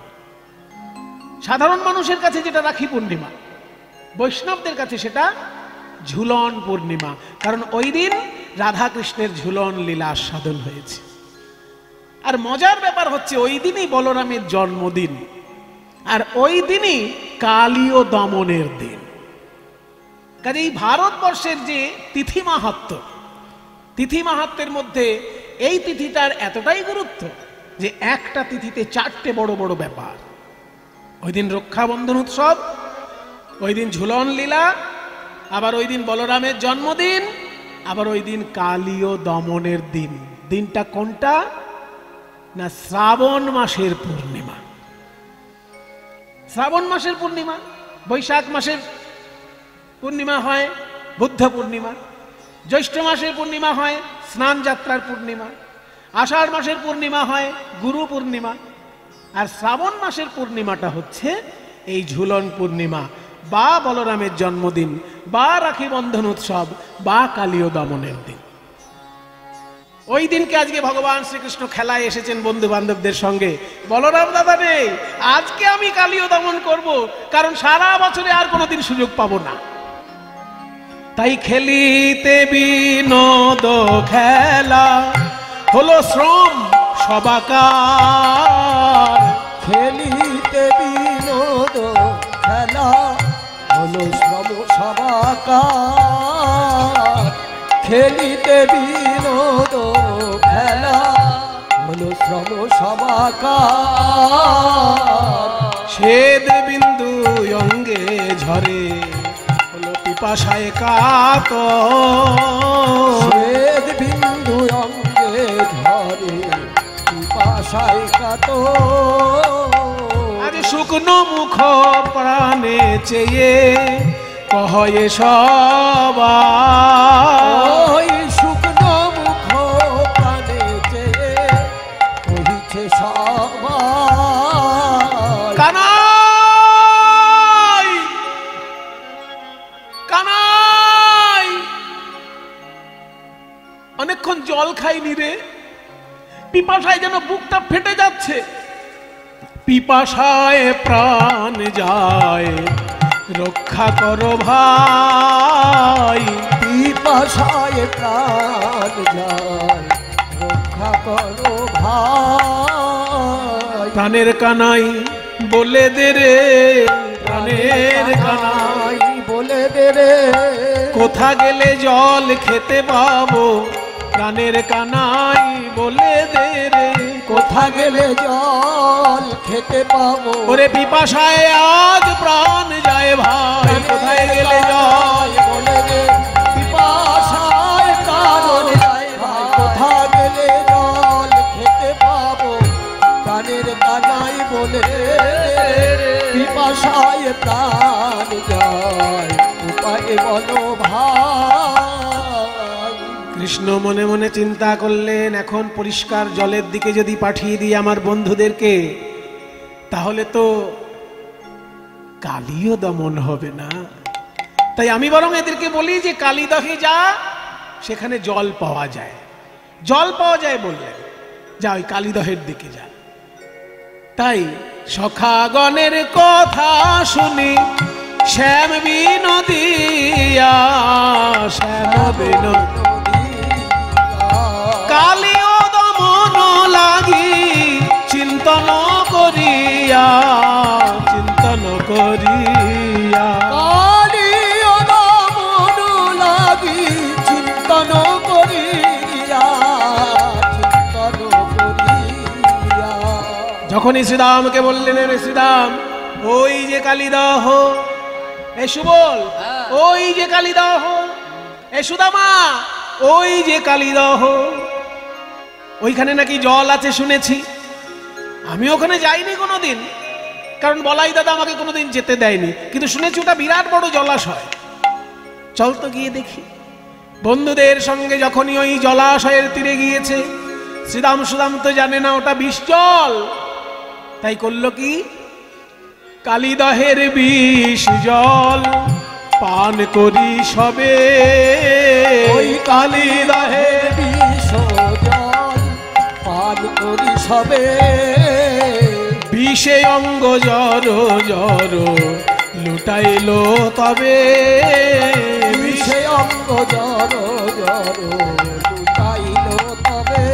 সাধারণ মানুষের কাছে যেটা রাখি পূর্ণিমা, বৈষ্ণবদের কাছে সেটা ঝুলন পূর্ণিমা। কারণ ওই দিন রাধা কৃষ্ণের ঝুলন লীলা আস্বাদন হয়েছে। আর মজার ব্যাপার হচ্ছে ওই দিনই বলরামের জন্মদিন, আর ওই দিনই কালীয় দমনের দিন। কাজে এই ভারতবর্ষের যে তিথি মাহাত্ম্য, তিথি মাহাত্ম্যের মধ্যে এই তিথিটার এতটাই গুরুত্ব যে একটা তিথিতে চারটে বড় বড় ব্যাপার। ওই দিন রক্ষাবন্ধন উৎসব, ওই দিন ঝুলন লীলা, আবার ওই দিন বলরামের জন্মদিন, আবার ওই দিন কালীয় দমনের দিন। দিনটা কোনটা না, শ্রাবণ মাসের পূর্ণিমা। শ্রাবণ মাসের পূর্ণিমা, বৈশাখ মাসের পূর্ণিমা হয় বুদ্ধ পূর্ণিমা, জ্যৈষ্ঠ মাসের পূর্ণিমা হয় স্নান যাত্রার পূর্ণিমা, আষাঢ় মাসের পূর্ণিমা হয় গুরু পূর্ণিমা, আর শ্রাবণ মাসের পূর্ণিমাটা হচ্ছে এই ঝুলন পূর্ণিমা বা বলরামের জন্মদিন বা রাখি বন্ধন উৎসব বা কালীয় দমনের দিন। ওই দিনকে আজকে ভগবান শ্রীকৃষ্ণ খেলায় এসেছেন বন্ধু বান্ধবদের সঙ্গে। বলরাম দাদা নেই, আজকে আমি কালীয় দমন করব, কারণ সারা বছরে আর কোনোদিন সুযোগ পাবো না। তাই খেলিতে বিনোদ খেলা হলো শ্রম সবাকার, খেলিতে বিনোদ খেলা হলো শ্রম সবাকার, খেলিতে বিনোদ খেলা হলো শ্রম সবাকার। শ্বেদ বিন্দু অঙ্গে ঝরে হলো পিপাসায় কাতর, শ্বেদ বিন্দু অঙ্গে ঝরে পিপাসায় কাতর। আজ শুকনো মুখ প্রাণে চেয়ে কহে সবাই, শুকনো মুখ প্রাণে চেয়ে কহিছে সবাই। কানাই কানাই, অনেকক্ষণ জল খাইনি রে, পিপাসায় যেন বুকটা ফেটে যাচ্ছে। পিপাসায় প্রাণ যায় রক্ষা করো ভাই, পিপাসায় প্রাণ যায় রক্ষা করো ভাই। প্রাণের কানাই বলে দে রে, প্রাণের কানাই বলে দে রে, কোথা গেলে জল খেতে পাবো, প্রাণের কানাই বলে দে রে, কোথা গেলে জল খেতে পাবো। ওরে পিপাসায় আজ প্রাণ যায় ভাই, কোথায় গেলে জল বলে দে, পিপাসায় প্রাণ যায় ভাই, কোথা গেলে জল খেতে পাবো। প্রাণের কানাই বলে দে, পিপাসায় প্রাণ যায় উপায় বলো ভাই। কৃষ্ণ মনে মনে চিন্তা করলেন, এখন পরিষ্কার জলের দিকে যদি পাঠিয়ে দিই আমার বন্ধুদেরকে, তাহলে তো কালীয় দমন হবে না। তাই আমি বরং এদেরকে বলি যে কালীদহে যা, সেখানে জল পাওয়া যায়। জল পাওয়া যায় বললেন, যা ওই কালীদহের দিকে যা। তাই সখাগণের কথা শুনি শ্যাম বিনোদিয়া, শ্যাম বিনোদিয়া কালীয় দমন লাগি চিন্তন করিয়া, চিন্তন করিয়া কালীয় দমন লাগি চিন্তন করিয়া, চিন্তন করিয়া। যখনই শ্রীরামকে বললেন, রে শ্রীরাম ওই যে কালীদহ, এ সুবল ওই যে কালীদহ, এ সুদামা ওই যে কালীদহ, ওইখানে নাকি জল আছে শুনেছি। আমি ওখানে যাইনি কোনোদিন, কারণ বলাই দাদা আমাকে কোনোদিন যেতে দেয়নি, কিন্তু শুনেছি ওটা বিরাট বড় জলাশয়। চল তো গিয়ে দেখি। বন্ধুদের সঙ্গে যখনই ওই জলাশয়ের তীরে গিয়েছে, শ্রীরাম সুদাম তো জানে না ওটা বিষ জল। তাই করলো কি, কালীদহের বিষ জল পান করি সবে, ওই কালীদহের বিষ জল পান করি সবে। বিষে অঙ্গ জর জর লুটাইলো তবে, বিষে অঙ্গ জর জর লুটাইলো তবে।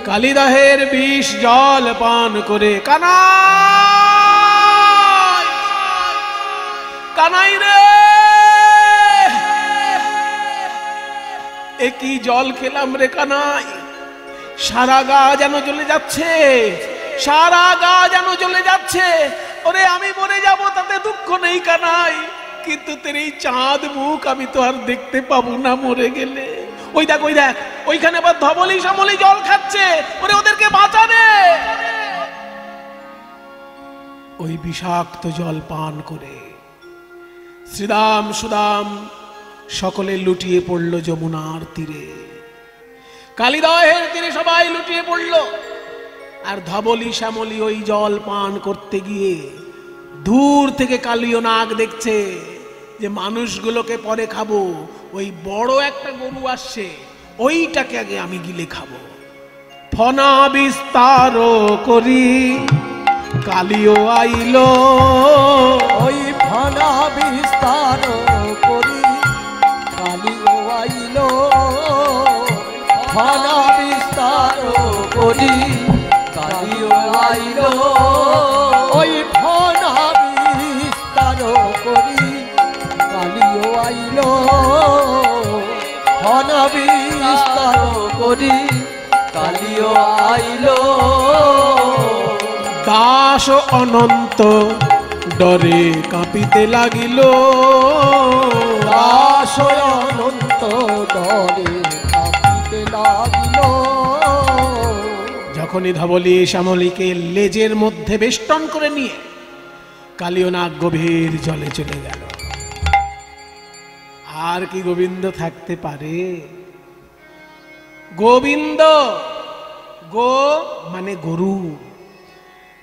কালীদহের বিষ জল পান করে কানাই, কানাই রে এ কি জল খেলাম রে কানাই, সারা গা যেন জ্বলে যাচ্ছে, সারা গা যেন জ্বলে যাচ্ছে। ওরে আমি মরে যাব তাতে দুঃখ নেই কানাই, কিন্তু তোর এই চাঁদ মুখ আমি তো আর দেখতে পাবো না মরে গেলে। ওই দেখ ওই দেখ, ওইখানে আবার ধবলি সামলি জল খাচ্ছে, ওরে ওদেরকে বাঁচাবে। ওই বিষাক্ত জল পান করে শ্রীরাম সুদাম সকলে লুটিয়ে পড়ল যমুনার তীরে। কালীদহের তীরে সবাই লুটিয়ে পড়ল। আর ধবলি শ্যামলি ওই জল পান করতে গিয়ে দূর থেকে কালীয় নাগ দেখছে যে মানুষগুলোকে পরে খাবো, ওই বড় একটা গরু আসছে, ওইটাকে আগে আমি গিলে খাবো। ফনা বিস্তার করি কালীয় আইলো, ওই ফনা বিস্তার করি কালীয় আইলো, ফনা বিস্তার করি কালীয় আইলো। ওই ফনা বিস্তার করি কালীয় আইলো, ফনা বিস্তার করি কালীয় আইলো। দাস অনন্ত ডরে কাঁপিতে লাগিল, দাস অনন্ত ডরে কাঁপিতে লাগিল। যখনই ধবলি শ্যামলীকে লেজের মধ্যে বেষ্টন করে নিয়ে কালীয় নাগ গভীর জলে চলে গেল। আর কি গোবিন্দ থাকতে পারে? গোবিন্দ, গো মানে গরু,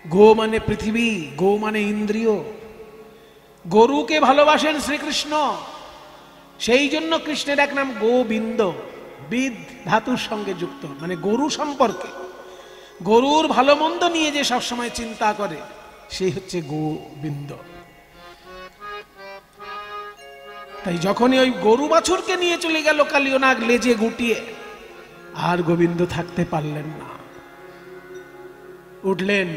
গো মানে পৃথিবী, গো মানে ইন্দ্রিয়। গরুকে ভালোবাসেন শ্রীকৃষ্ণ, সেই জন্য কৃষ্ণের এক নাম গোবিন্দ, বিদ ধাতুর সঙ্গে যুক্ত, মানে গরু সম্পর্কে। গরুর ভালো মন্দ নিয়ে যে সবসময় চিন্তা করে সেই হচ্ছে গোবিন্দ। তাই যখনই ওই গরু বাছুরকে নিয়ে চলে গেল কালীয় নাগ লেজে গুটিয়ে, আর গোবিন্দ থাকতে পারলেন না। উঠলেন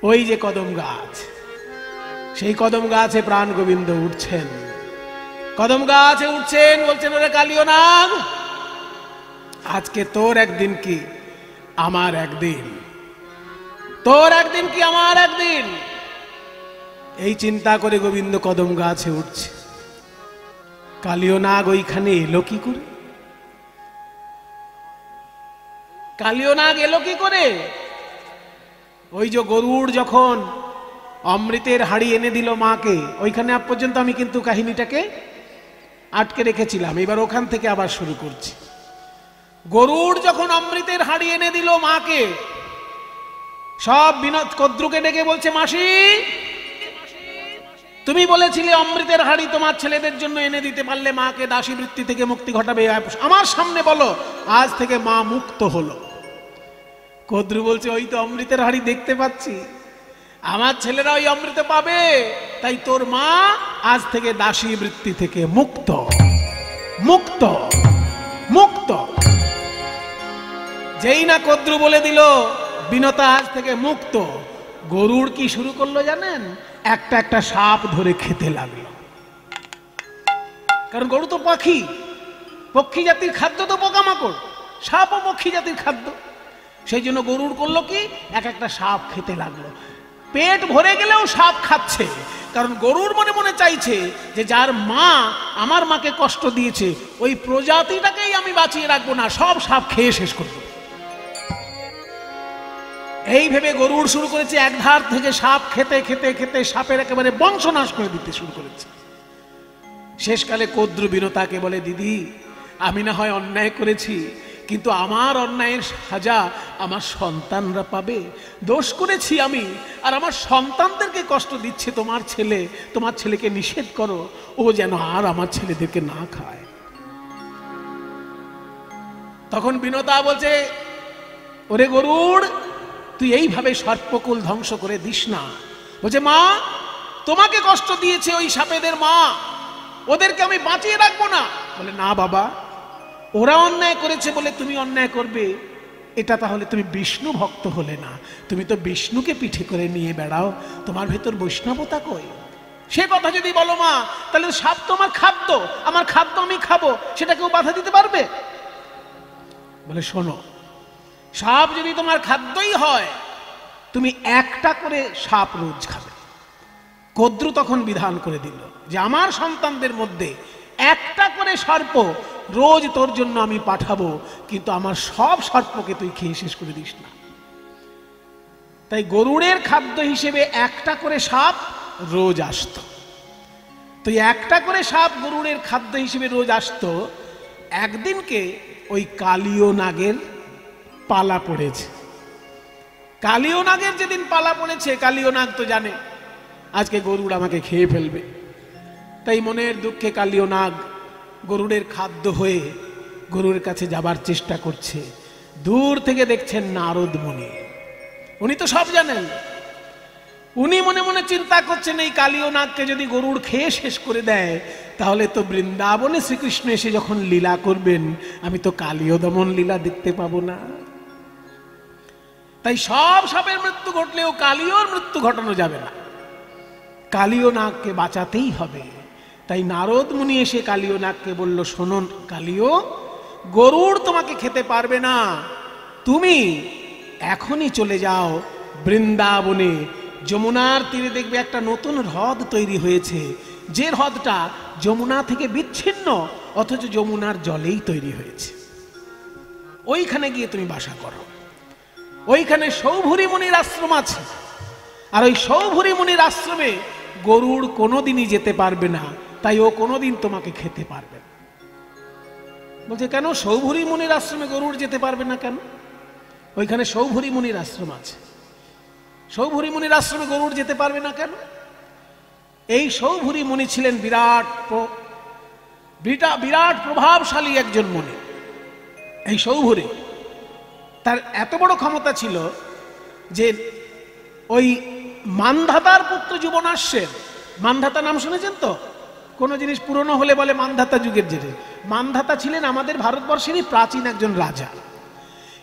ওই যে কদম গাছ, সেই কদম গাছে প্রাণ গোবিন্দ উঠছেন। কদম গাছে উঠছেন, বলছেন ওরে কালীয় নাগ, আজকে তোর একদিন কি আমার একদিন, তোর একদিন কি আমার একদিন। এই চিন্তা করে গোবিন্দ কদম গাছে উঠছে। কালীয় নাগ ওইখানে এলো কি করে? কালীয় নাগ এলো কি করে? ওই যে গরুড় যখন অমৃতের হাড়ি এনে দিল মাকে, ওইখানে আজ পর্যন্ত আমি কিন্তু কাহিনীটাকে আটকে রেখেছিলাম, এবার ওখান থেকে আবার শুরু করছি। গরুড় যখন অমৃতের হাড়ি এনে দিল মাকে, সব বিনোদ কদ্রুকে ডেকে বলছে, মাসি তুমি বলেছিলে অমৃতের হাড়ি তোমার ছেলেদের জন্য এনে দিতে পারলে মাকে দাসী বৃত্তি থেকে মুক্তি ঘটাবে। আমার সামনে বলো আজ থেকে মা মুক্ত হলো। কদ্রু বলছে ওই তো অমৃতের হাড়ি দেখতে পাচ্ছি, আমার ছেলেরা ওই অমৃত পাবে, তাই তোর মা আজ থেকে দাসী বৃত্তি থেকে মুক্ত মুক্ত মুক্ত। যেই না কদ্রু বলে দিল বিনতা আজ থেকে মুক্ত, গরুড় কি শুরু করলো জানেন? একটা একটা সাপ ধরে খেতে লাগলো। কারণ গরু তো পাখি, পক্ষী জাতির খাদ্য তো পোকামাকড়, সাপও পক্ষী জাতির খাদ্য। সেই জন্য গরুড় করলো কি, এক একটা সাপ খেতে লাগলো। পেট ভরে গেলেও সাপ খাচ্ছে, কারণ গরুর মনে মনে চাইছে যে যার মা আমার মাকে কষ্ট দিয়েছে ওই প্রজাতিটাকেই আমি বাঁচিয়ে রাখবো না, সব সাপ খেয়ে শেষ করবো। এই ভেবে গরুড় শুরু করেছে এক ধার থেকে সাপ খেতে খেতে খেতে সাপের একেবারে বংশনাশ করে দিতে শুরু করেছে। শেষকালে কদ্রু বিনতাকে বলে, দিদি আমি না হয় অন্যায় করেছি, কিন্তু আমার অন্যায়ের সাজা আমার সন্তানরা পাবে। দোষ করেছি আমি, আর আমার সন্তানদেরকে কষ্ট দিচ্ছে তোমার ছেলে। তোমার ছেলেকে নিষেধ করো, ও যেন আর আমার ছেলেদেরকে না খায়। তখন বিনতা বলছে, ওরে গরুড়, তুই এইভাবে সর্পকুল ধ্বংস করে দিস না। বলছে, মা তোমাকে কষ্ট দিয়েছে ওই সাপেদের মা, ওদেরকে আমি বাঁচিয়ে রাখবো না। বলে, না বাবা, ওরা অন্যায় করেছে বলে তুমি অন্যায় করবে, এটা তাহলে তুমি বিষ্ণু ভক্ত হলে না। তুমি তো বিষ্ণুকে পিঠে করে নিয়ে বেড়াও, তোমার ভেতর বৈষ্ণবতা কই? সে কথা যদি বলো মা, তাহলে সাপ তো আমার খাদ্য, আমার খাদ্য আমি খাবো, সেটা কেউ বাধা দিতে পারবে? বলে, শোনো, সাপ যদি তোমার খাদ্যই হয়, তুমি একটা করে সাপ রোজ খাবে। কদ্রু তখন বিধান করে দিল যে আমার সন্তানদের মধ্যে একটা করে সর্প রোজ তোর জন্য আমি পাঠাবো, কিন্তু আমার সব সর্পকে তুই খেয়ে শেষ করে দিস না। তাই গরুড়ের খাদ্য হিসেবে একটা করে সাপ রোজ আসতো। তো একটা করে সাপ গরুড়ের খাদ্য হিসেবে রোজ আসতো। একদিনকে ওই কালীয় নাগের পালা পড়েছে। কালীয় নাগের যেদিন পালা পড়েছে, কালীয় নাগ তো জানে আজকে গরুড় আমাকে খেয়ে ফেলবে, তাই মনের দুঃখে কালীয় নাগ গরুড়ের খাদ্য হয়ে গরুর কাছে যাবার চেষ্টা করছে। দূর থেকে দেখছেন নারদ মুনি, উনি তো সব জানেন। উনি মনে মনে চিন্তা করছেন, এই কালীয় নাগকে যদি গরুড় খেয়ে শেষ করে দেয়, তাহলে তো বৃন্দাবনে শ্রীকৃষ্ণ এসে যখন লীলা করবেন, আমি তো কালীয় দমন লীলা দেখতে পাবো না। তাই সব সাপের মৃত্যু ঘটলেও কালীয়র মৃত্যু ঘটানো যাবে না, কালীয় নাগকে বাঁচাতেই হবে। তাই নারদ মুনি এসে কালীয় নাগকে বলল, শোনো কালীয়, গরুড় তোমাকে খেতে পারবে না, তুমি এখনই চলে যাও বৃন্দাবনে। যমুনার তীরে দেখবে একটা নতুন হ্রদ তৈরি হয়েছে, যে হ্রদটা যমুনা থেকে বিচ্ছিন্ন, অথচ যমুনার জলেই তৈরি হয়েছে। ওইখানে গিয়ে তুমি বাসা করো। ওইখানে সৌভূরি মুনির আশ্রম আছে, আর ওই সৌভূরি মুনির আশ্রমে গরুড় কোনোদিনই যেতে পারবে না, তাই ও কোনোদিন তোমাকে খেতে পারবে না। বলছে, কেন সৌভূরি মুনির আশ্রমে গরুড় যেতে পারবে না কেন? ওইখানে সৌভূরি মুনির আশ্রম আছে, সৌভূরি মুনির আশ্রমে গরুড় যেতে পারবে না কেন? এই সৌভূরি মুনি ছিলেন বিরাট প্রভাবশালী একজন মুনি। এই সৌভূরি, তার এত বড় ক্ষমতা ছিল যে ওই মান্ধাতার পুত্র যুবনাশ্বের, মান্ধাতা নাম শুনেছেন তো? কোনো জিনিস পুরনো হলে বলে মান্ধাতা যুগের জেরে। মান্ধাতা ছিলেন আমাদের ভারতবর্ষেরই প্রাচীন একজন রাজা।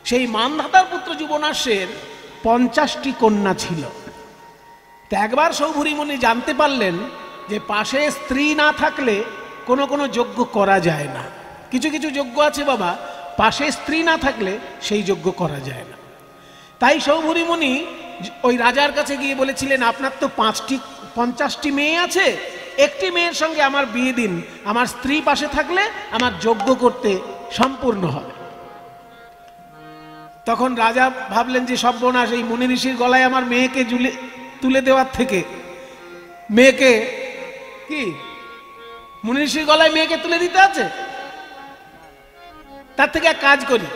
সেই মান্ধাতার পুত্র যুবনাশ্বের 50টি কন্যা ছিল। তো একবার সৌভূরি মুনি জানতে পারলেন যে পাশে স্ত্রী না থাকলে কোনো কোনো যজ্ঞ করা যায় না। কিছু কিছু যজ্ঞ আছে বাবা, পাশে স্ত্রী না থাকলে সেই যজ্ঞ করা যায় না। তাই সৌভূরি মুনি ওই রাজার কাছে গিয়ে বলেছিলেন, আপনার তো 50টি মেয়ে আছে, একটি মেয়ের সঙ্গে আমার বিয়ে দিন, আমার স্ত্রী পাশে থাকলে আমার যজ্ঞ করতে সম্পূর্ণ হবে। তখন রাজা ভাবলেন যে সর্বনাশ, এই মুনি ঋষির গলায় আমার মেয়েকে তুলে দেওয়ার থেকে, মেয়েকে কি মুনি ঋষির গলায় মেয়েকে তুলে দিতে আছে, তার থেকে এক কাজ করি,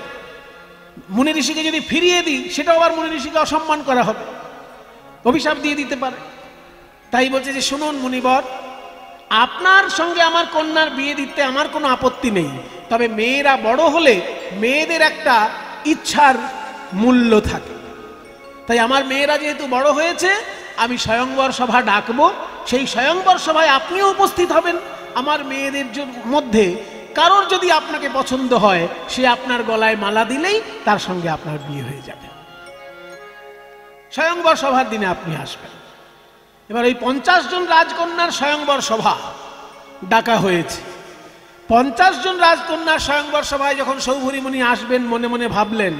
মুনি ঋষিকে যদি ফিরিয়ে দিই, সেটাও আবার মুনি ঋষিকে অসম্মান করা হবে, অভিশাপ দিয়ে দিতে পারে। তাই বলছে যে শুনুন মুনিবর, আপনার সঙ্গে আমার কন্যার বিয়ে দিতে আমার কোনো আপত্তি নেই, তবে মেয়েরা বড় হলে মেয়েদের একটা ইচ্ছার মূল্য থাকে। তাই আমার মেয়েরা যেহেতু বড় হয়েছে, আমি স্বয়ংবর সভা ডাকবো। সেই স্বয়ংবর সভায় আপনিও উপস্থিত হবেন। আমার মেয়েদের মধ্যে কারোর যদি আপনাকে পছন্দ হয়, সে আপনার গলায় মালা দিলেই তার সঙ্গে আপনার বিয়ে হয়ে যাবে। স্বয়ংবর সভার দিনে আপনি আসবেন। এবার ওই 50 জন রাজকন্যার স্বয়ংবর সভা ডাকা হয়েছে। 50 জন রাজকন্যার স্বয়ংবর সভায় যখন সৌভরী মুনি আসবেন, মনে মনে ভাবলেন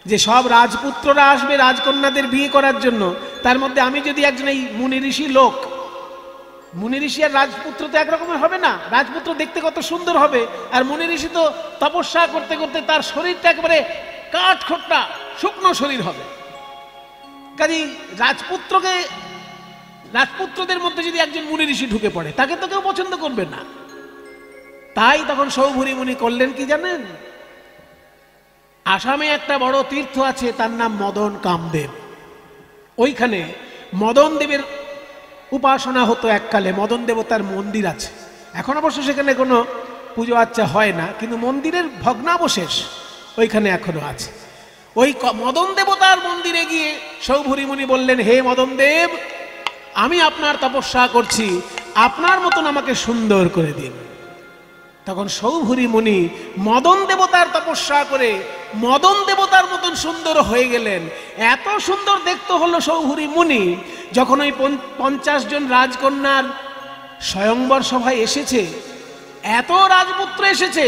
যে সব রাজপুত্ররা আসবে রাজকন্যাদের বিয়ে করার জন্য, তার মধ্যে আমি যদি একজন এই মুনি ঋষি লোক, মুনি ঋষি আর রাজপুত্র তো একরকমের হবে না। রাজপুত্র দেখতে কত সুন্দর হবে, আর মুনি ঋষি তো তপস্যা করতে করতে তার শরীরটা একেবারে কাঠখোট্টা শুকনো শরীর হবে। কাজেই রাজপুত্রদের মধ্যে যদি একজন মুনি ঋষি ঢুকে পড়ে, তাকে তো কেউ পছন্দ করবে না। তাই তখন সৌভরী মুনি করলেন কি জানেন? আসামে একটা বড় তীর্থ আছে, তার নাম মদন কামদেব। ওইখানে মদন দেবের উপাসনা হতো এককালে। মদন দেবতার মন্দির আছে, এখন অবশ্য সেখানে কোনো পুজো আচ্চা হয় না, কিন্তু মন্দিরের ভগ্নাবশেষ ওইখানে এখনো আছে। ওই মদন দেবতার মন্দিরে গিয়ে সৌভরী মুনি বললেন, হে মদন দেব, আমি আপনার তপস্যা করছি, আপনার মতন আমাকে সুন্দর করে দিন। তখন সৌভরী মুনি মদন দেবতার তপস্যা করে মদন দেবতার মতন সুন্দর হয়ে গেলেন। এত সুন্দর দেখতে হলো সৌভরী মুনি, যখন ওই 50 জন রাজকন্যার স্বয়ংবর সভায় এসেছে, এত রাজপুত্র এসেছে,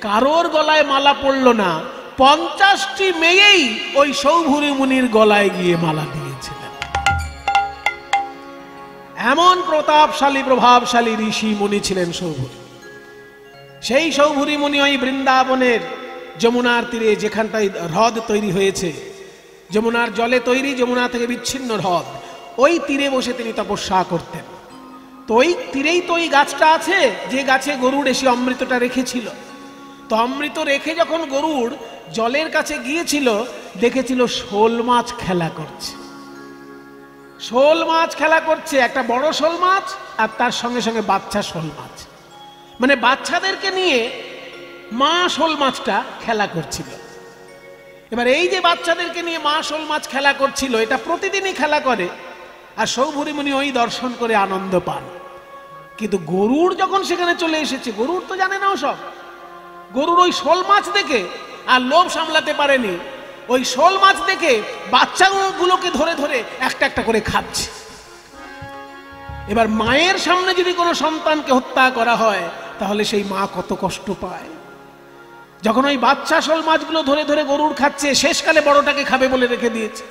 কারোর গলায় মালা পড়ল না। 50টি মেয়েই ওই সৌভরী মুনির গলায় গিয়ে মালা দিয়েছিলেন। এমন প্রতাপশালী প্রভাবশালী ঋষি মুনি ছিলেন সৌভরী। সেই সৌভরী মুনি ওই বৃন্দাবনের যমুনার তীরে, যেখানটায় হ্রদ তৈরি হয়েছে, যমুনার জলে তৈরি, যমুনা থেকে বিচ্ছিন্ন হ্রদ, ওই তীরে বসে তিনি তপস্যা করতেন। তো ওই তীরেই তো ওই গাছটা আছে, যে গাছে গরুড় এসে অমৃতটা রেখেছিল। তো অমৃত রেখে যখন গরুড় জলের কাছে গিয়েছিল, দেখেছিল শোল মাছ খেলা করছে। শোল মাছ খেলা করছে, একটা বড় শোল মাছ আর তার সঙ্গে সঙ্গে বাচ্চা শোল মাছ, মানে বাচ্চাদেরকে নিয়ে মা শোল মাছটা খেলা করছিল। এবার এই যে বাচ্চাদেরকে নিয়ে মা শোল মাছ খেলা করছিল, এটা প্রতিদিনই খেলা করে, আর সৌভরী মুনি ওই দর্শন করে আনন্দ পান। কিন্তু গরুড় যখন সেখানে চলে এসেছে, গরুড় তো জানে না ওসব। গরুড় ওই শোল মাছ দেখে আর লোভ সামলাতে পারেনি, ওই শোল মাছ দেখে বাচ্চাগুলোকে ধরে ধরে একটা একটা করে খাচ্ছে। এবার মায়ের সামনে যদি কোনো সন্তানকে হত্যা করা হয়, তাহলে সেই মা কত কষ্ট পায়। যখন ওই বাচ্চা শোল মাছগুলো ধরে ধরে গরুড় খাচ্ছে, শেষকালে বড়টাকে খাবে বলে রেখে দিয়েছে,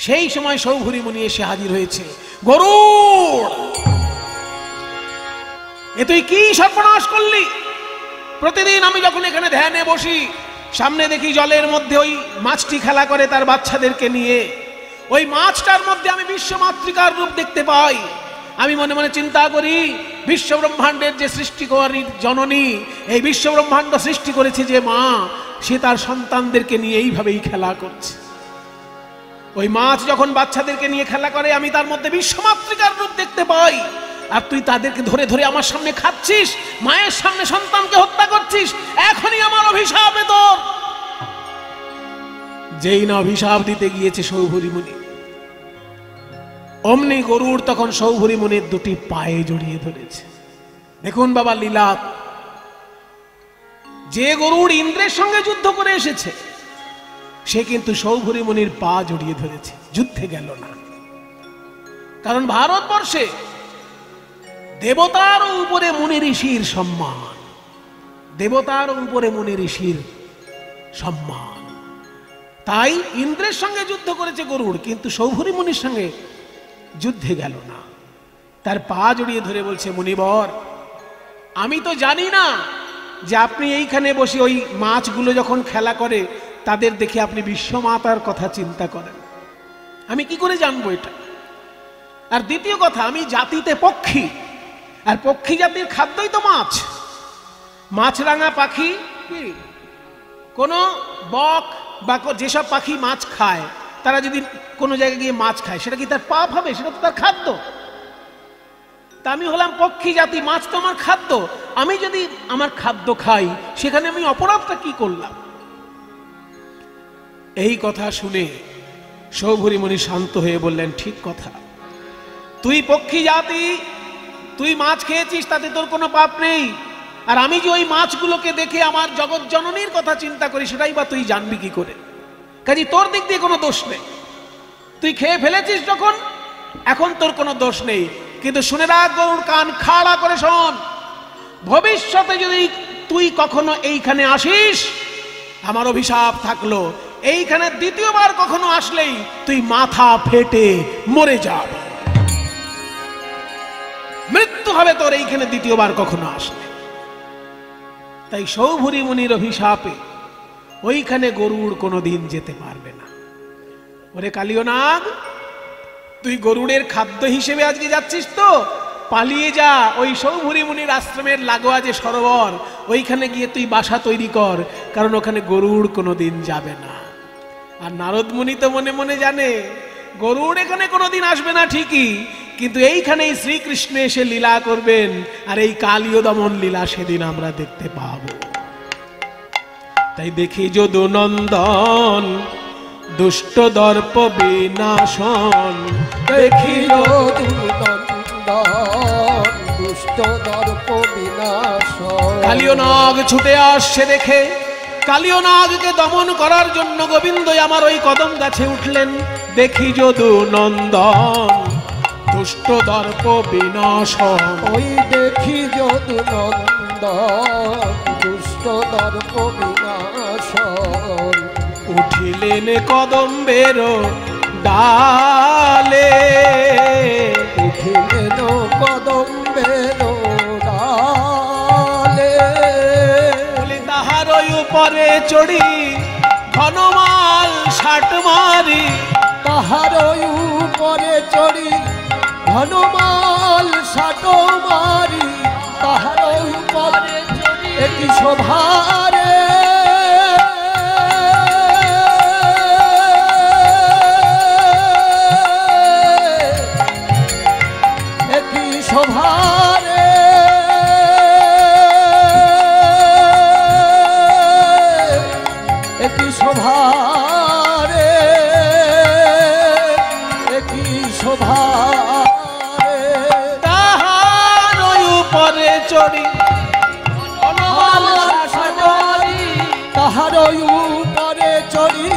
সেই সময় সৌভরী মুনি এসে হাজির হয়েছে। গরুড়, এ তুই কি সর্বনাশ করলি? প্রতিদিন আমি যখন এখানে ধ্যানে বসি, সামনে দেখি জলের মধ্যে ওই মাছটি খেলা করে তার বাচ্চাদেরকে নিয়ে। ওই মাছটার মধ্যে আমি বিশ্ব মাতৃকার রূপ দেখতে পাই। আমি মনে মনে চিন্তা করি, বিশ্ব ব্রহ্মাণ্ডের যে সৃষ্টিকারী জননী, এই বিশ্ব ব্রহ্মাণ্ড সৃষ্টি করেছে যে মা, সে তার সন্তানদেরকে নিয়ে এইভাবেই খেলা করছে। ওই মাছ যখন বাচ্চাদেরকে নিয়ে খেলা করে, আমি তার মধ্যে বিশ্ব মাতৃকার রূপ দেখতে পাই। আর তুই তাদেরকে ধরে ধরে আমার সামনে খাচ্ছিস, মায়ের সামনে সন্তানকে হত্যা করছিস, এখনই আমার অভিশাপ তোর। যেই না অভিশাপ দিতে গিয়েছে সৌভরী মুনি, অমনি গরুড় তখন সৌভরী মুনির দুটি পায়ে জড়িয়ে ধরেছে। দেখুন বাবা লীলা, যে গরুড় ইন্দ্রের সঙ্গে যুদ্ধ করে এসেছে, সে কিন্তু সৌভরী মুনির পা জড়িয়ে ধরেছে, যুদ্ধে গেল না। কারণ ভারতবর্ষে দেবতার উপরে মুনি ঋষির সম্মান, দেবতার উপরে মুনি ঋষির সম্মান। তাই ইন্দ্রের সঙ্গে যুদ্ধ করেছে গরুড়, কিন্তু সৌভরী মুনির সঙ্গে যুদ্ধে গেল না। তার পা জড়িয়ে ধরে বলছে, মুনিবর, আমি তো জানি না যে আপনি এইখানে বসে ওই মাছগুলো যখন খেলা করে তাদের দেখে আপনি বিশ্বমাতার কথা চিন্তা করেন। আমি কি করে জানবো এটা? আর দ্বিতীয় কথা, আমি জাতিতে পক্ষী, আর পক্ষী জাতির খাদ্যই তো মাছ। মাছরাঙা পাখি কি কোনো বক বা যেসব পাখি মাছ খায়, তারা যদি কোনো জায়গায় গিয়ে মাছ খায়, সেটা কি তার পাপ হবে? সেটা তো তার খাদ্য। তা আমি হলাম পক্ষী জাতি, মাছ তো আমার খাদ্য। আমি যদি আমার খাদ্য খাই, সেখানে আমি অপরাধটা কি করলাম? এই কথা শুনে সৌভরী মুনি শান্ত হয়ে বললেন, ঠিক কথা, তুই পক্ষী জাতি, তুই মাছ খেয়েছিস, তাতে তোর কোনো পাপ নেই। আর আমি যে ওই মাছগুলোকে দেখে আমার জগৎ জননীর কথা চিন্তা করি, সেটাই বা তুই জানবি কি করে? কাজে তোর দিক দিয়ে কোনো দোষ নেই। তুই খেয়ে ফেলেছিস যখন, এখন তোর কোনো দোষ নেই। কিন্তু শুনে রাখ, গরুর কান খাড়া করে শোন, ভবিষ্যতে যদি তুই কখনো এইখানে আসিস, আমার অভিশাপ থাকলো, এইখানে দ্বিতীয়বার কখনো আসলেই তুই মাথা ফেটে মরে যাবে, মৃত্যু হবে তোর এইখানে দ্বিতীয়বার কখনো আসলে। তাই সৌভরী মুনির অভিশাপে ওইখানে গরুড় কোনোদিন যেতে পারবে না। ওরে কালীয় নাগ, তুই গরুড়ের খাদ্য হিসেবে আজকে যাচ্ছিস তো, পালিয়ে যা। ওই সৌভরী মুনির আশ্রমের লাগোয়া যে সরোবর, ওইখানে গিয়ে তুই বাসা তৈরি কর, কারণ ওখানে গরুড় কোনোদিন যাবে না। আর নারদ মুনি তো মনে মনে জানে গরুড় এখানে কোনোদিন আসবে না ঠিকই, কিন্তু এইখানেই শ্রীকৃষ্ণ এসে লীলা করবেন, আর এই কালীয় দমন লীলা সেদিন আমরা দেখতে পাব। তাই দেখি যদু নন্দন দুষ্ট দর্প বিনাশন, দেখি যদু নন্দন দুষ্ট দর্প বিনাশন। কালীয় নাগ ছুটে আসছে দেখে, কালীয় নাগকে দমন করার জন্য গোবিন্দ আমার ওই কদম গাছে উঠলেন। দেখি যদু নন্দন দুষ্ট দর্প বিনাশন, ওই দেখি যদু নন্দন দুষ্ট দর্প বিনাশন। উঠিলেন কদম্বের ডালে, উঠিলেন কদম্বের ডালে। বলি তাহার ওই উপরে চড়ি ঘনমাল ষাট মারি, তাহার উপরে চড়ি ঘনমাল ষাট মারি। তাহার উপরে চড়ি একটি শোভারে, একটি শোভারে, একটি শোভারে, একটি শোভারে। তাহার ওই উপরে চড়ি তাহার উপরে চড়ি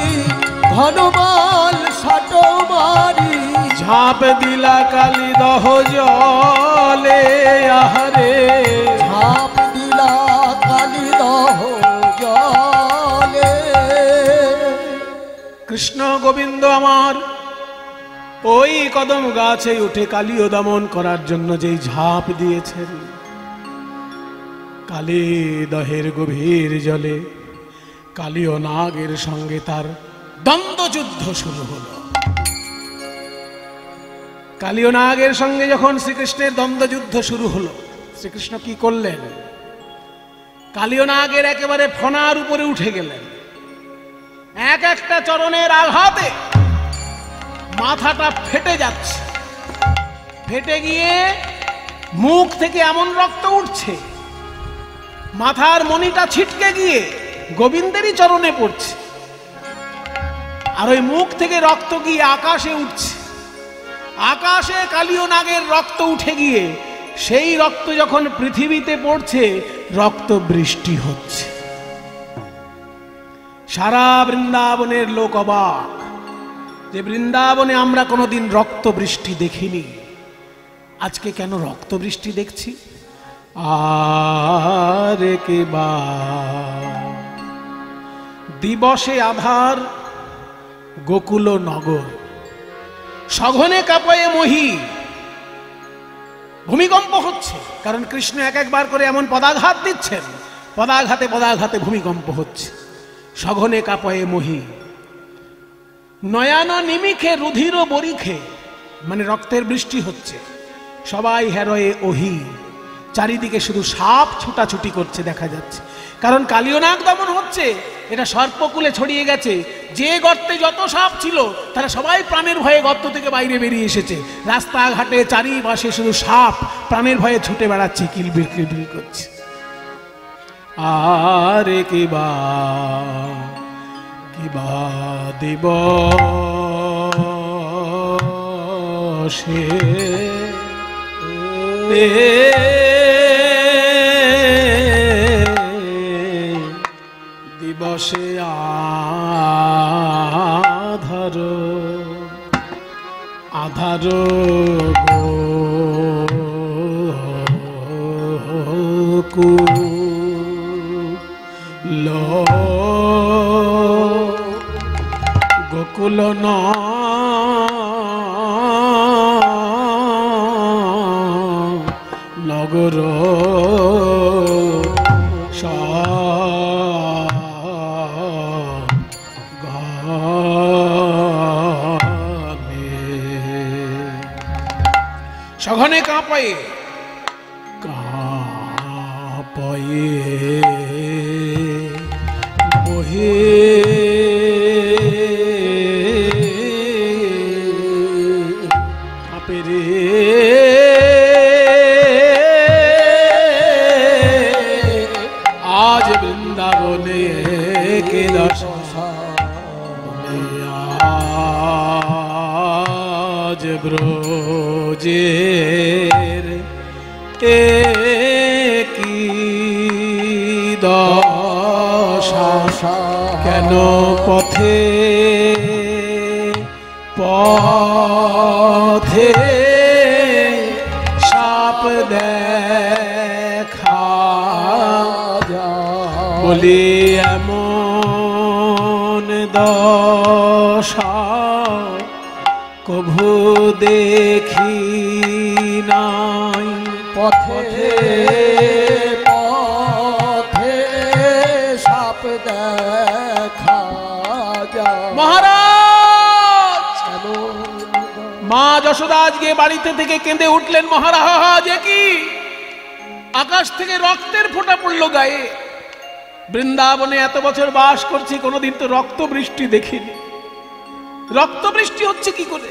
ঘনমাল ষাট মারি। ঝাঁপ দিলা কালী দহ জলে, আহারে ঝাঁপ দিলা কালী দহ জলে। কৃষ্ণ গোবিন্দ আমার ওই কদম গাছে উঠে কালীয় দমন করার জন্য যেই ঝাঁপ দিয়েছেন, কালী দহের গভীর জলে কালীয় নাগের সঙ্গে তার দ্বন্দ্ব যুদ্ধ শুরু হলো। কালীয় নাগের সঙ্গে যখন শ্রীকৃষ্ণের দ্বন্দ্ব যুদ্ধ শুরু হলো, শ্রীকৃষ্ণ কি করলেন? কালীয় নাগের একেবারে ফনার উপরে উঠে গেলেন। এক একটা চরণের আঘাতে মাথাটা ফেটে যাচ্ছে, ফেটে গিয়ে মুখ থেকে এমন রক্ত উঠছে, মাথার মণিটা ছিটকে গিয়ে গোবিন্দেরই চরণে পড়ছে, আর ওই মুখ থেকে রক্ত গিয়ে আকাশে উঠছে। আকাশে কালীয় নাগের রক্ত উঠে গিয়ে সেই রক্ত যখন পৃথিবীতে পড়ছে, রক্ত বৃষ্টি হচ্ছে। সারা বৃন্দাবনের লোক অবাক যে বৃন্দাবনে আমরা কোনোদিন রক্ত বৃষ্টি দেখিনি, আজকে কেন রক্ত বৃষ্টি দেখছি? আর কে বা দিবসে আধার গোকুল নগর, সঘনে কাঁপয়ে মহি। ভূমিকম্প হচ্ছে, কারণ কৃষ্ণ এক একবার করে এমন পদাঘাত দিচ্ছেন, পদাঘাতে পদাঘাতে ভূমিকম্প হচ্ছে। সঘনে কাঁপয়ে মহি, নয়ান নিমিখে রুধির বরিখে, মানে রক্তের বৃষ্টি হচ্ছে। সবাই হেরয়ে ওহি, চারিদিকে শুধু সাপ ছুটাছুটি করছে দেখা যাচ্ছে, কারণ কালীয় নাগ দমন হচ্ছে। এটা সর্পকুলে ছড়িয়ে গেছে। যে গর্তে যত সাপ ছিল তারা সবাই প্রাণের ভয়ে গর্ত থেকে বাইরে বেরিয়ে এসেছে। রাস্তাঘাটে চারিপাশে শুধু সাপ প্রাণের ভয়ে ছুটে বেড়াচ্ছে, কিলবিল কিলবিল করছে। আর কিবা দিব সে দিবসে আধার আধার গোকুল নগর সঘনে কাঁপায়ে বহে কাঁপে রে আজ বৃন্দাবনে কে আজ ব্রজের কি দশা কেন পথে পথে সাপ দেখা বলি এমন দশা কভু দেখি নাই। পথে পথে সাপ দেখা যায়। মহারাজ, মা যশোদা আজকে বাড়িতে থেকে কেঁদে উঠলেন। মহারাজ, এ কি? আকাশ থেকে রক্তের ফোঁটা পড়লো গায়ে। বৃন্দাবনে এত বছর বাস করছি, কোনোদিন তো রক্ত বৃষ্টি দেখিনি। রক্ত বৃষ্টি হচ্ছে কি করে?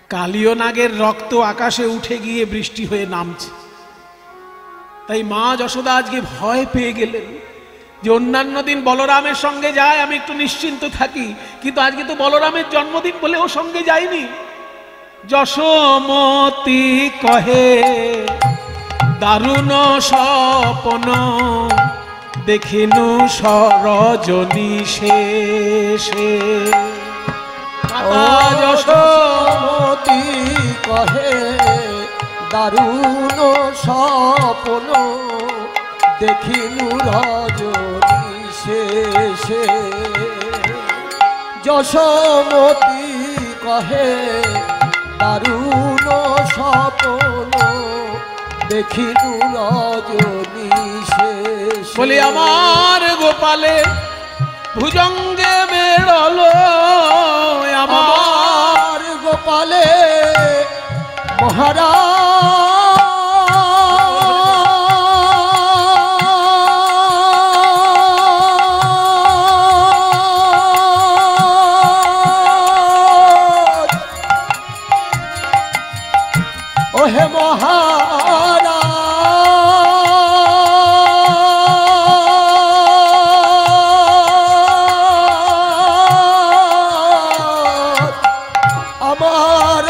কালীয় নাগের রক্ত আকাশে উঠে গিয়ে বৃষ্টি হয়ে নামছে। তাই মা যশোদা আজকে ভয় পেয়ে গেলেন যে অন্যান্য দিন বলরামের সঙ্গে যায়, আমি একটু নিশ্চিন্ত থাকি, কিন্তু আজকে তো বলরামের জন্মদিন বলে ও সঙ্গে যায়নি। যশোমতি কহে দারুণ স্বপ্ন দেখিনু সরজনী শেষে। যশোমতি কহে দারুণ স্বপ্ন দেখিনু রজনী শেষে। যশোমতি কহে দারুণ স্বপ্ন দেখিনু রজনী শেষে। বলি আমার গোপালে ভুজঙ্গে বেড়লো, আমার গোপালে মহারাজ ওহে মহারাজ আমার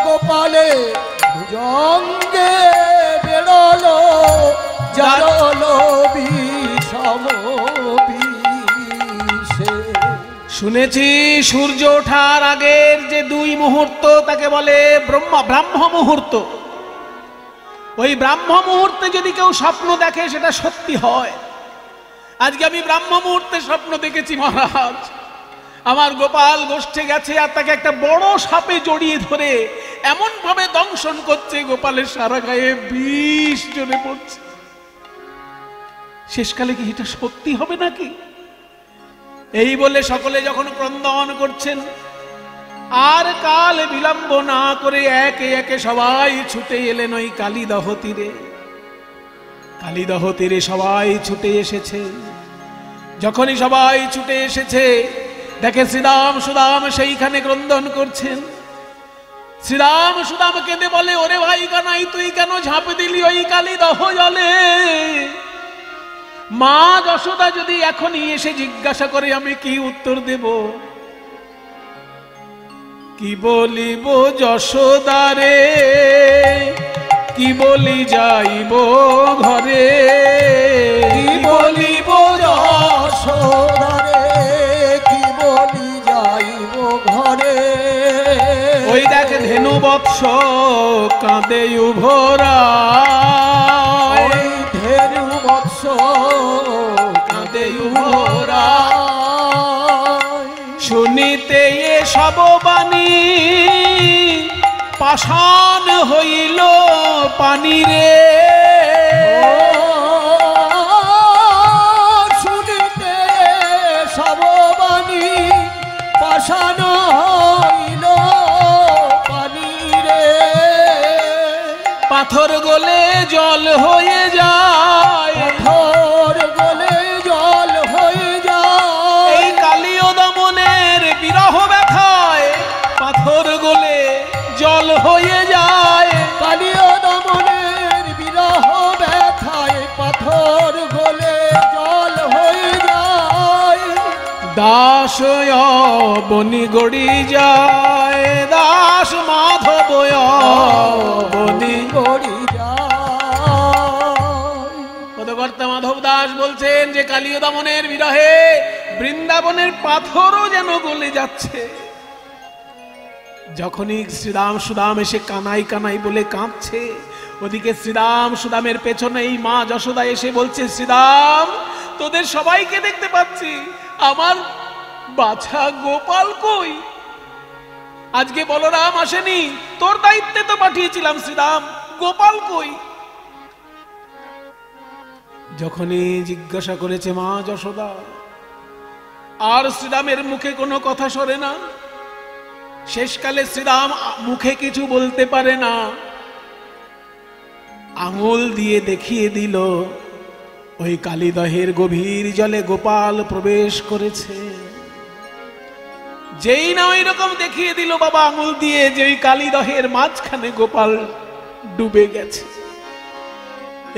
গোপালে ভুজঙ্গে বেরোলো জারলো বিষম বিষে। শুনেছি সূর্য ওঠার আগের যে 2 মুহূর্ত তাকে বলে ব্রাহ্ম মুহূর্ত। ওই ব্রাহ্ম মুহূর্তে যদি কেউ স্বপ্ন দেখে সেটা সত্যি হয়। আজকে আমি ব্রাহ্ম মুহূর্তে স্বপ্ন দেখেছি মহারাজ, আমার গোপাল গোষ্ঠে গেছে আর তাকে একটা বড় সাপে জড়িয়ে ধরে এমন ভাবে দংশন করছে, গোপালের সারা গায়ে বিষ জ্বলে পড়ছে। শেষকালে কি এটা সত্যি হবে নাকি? এই বলে সকলে যখন ক্রন্দন করছেন, আর কাল বিলম্ব না করে একে একে সবাই ছুটে এলেন ওই কালীদহ তীরে। কালীদহ তীরে সবাই ছুটে এসেছে। যখনই সবাই ছুটে এসেছে, দেখে শ্রীরাম সুদাম সেইখানে ক্রন্দন করছেন। শ্রীরাম সুদাম কেঁদে বলে, ওরে ভাই কানাই, তুই কেন ঝাঁপ দিলি ওই কালিদহ জলে? মা যশোদা যদি এখনই এসে জিজ্ঞাসা করে, আমি কি উত্তর দেব? কি বলিব যশোদারে, কি বলি যাইব ঘরে, কি বলিব যশোদারে, কি বলি যাইব ঘরে। ওই দেখ ধেনু বৎস কাঁদে উভরা, ওই ধেনু বৎস কাঁদে উভরা। শুনিতে এ সব বাণী পাষাণ হইল পানি রে। শুনিতে সব বাণী পাষাণ হইল পানি রে। পাথর গলে জল হয়ে যায়, পাথর গলে জল হয়ে যায়। এই কালীয় দমনের বিরহ ব্যথায় পাথর গলে জল হয়ে যায়। কালীয় দমনের বিরহ ব্যথায় পাথর গলে জল হয়ে যায়। দাস বনি গড়ি যায়, দাস মাধব বনি গড়ি যায়। পদকর্তা মাধব দাস বলছেন যে কালীয় দমনের বিরহে বৃন্দাবনের পাথরও যেন গলে যাচ্ছে। যখনই শ্রীরাম সুদাম এসে কানাই কানাই বলে কাঁদছে, ওদিকে শ্রীরাম সুদামের পেছনে এই মা যশোদা এসে বলছে, শ্রীরাম তোদের সবাইকে দেখতে পাচ্ছি, আমার বাছা গোপাল কই? আজকে বলরাম আসেনি, তোর দায়িত্বে তো পাঠিয়েছিলাম শ্রীরাম, গোপাল কই? যখনই জিজ্ঞাসা করেছে মা যশোদা, আর শ্রীরামের মুখে কোনো কথা সরে না। শেষকালে শ্রীরাম মুখে কিছু বলতে পারে না, আঙুল দিয়ে দেখিয়ে দিল ওই কালিদহের গভীর জলে গোপাল প্রবেশ করেছে। যেই না ওই রকম দেখিয়ে দিল বাবা আঙুল দিয়ে, যে ওই কালিদহের মাঝখানে গোপাল ডুবে গেছে।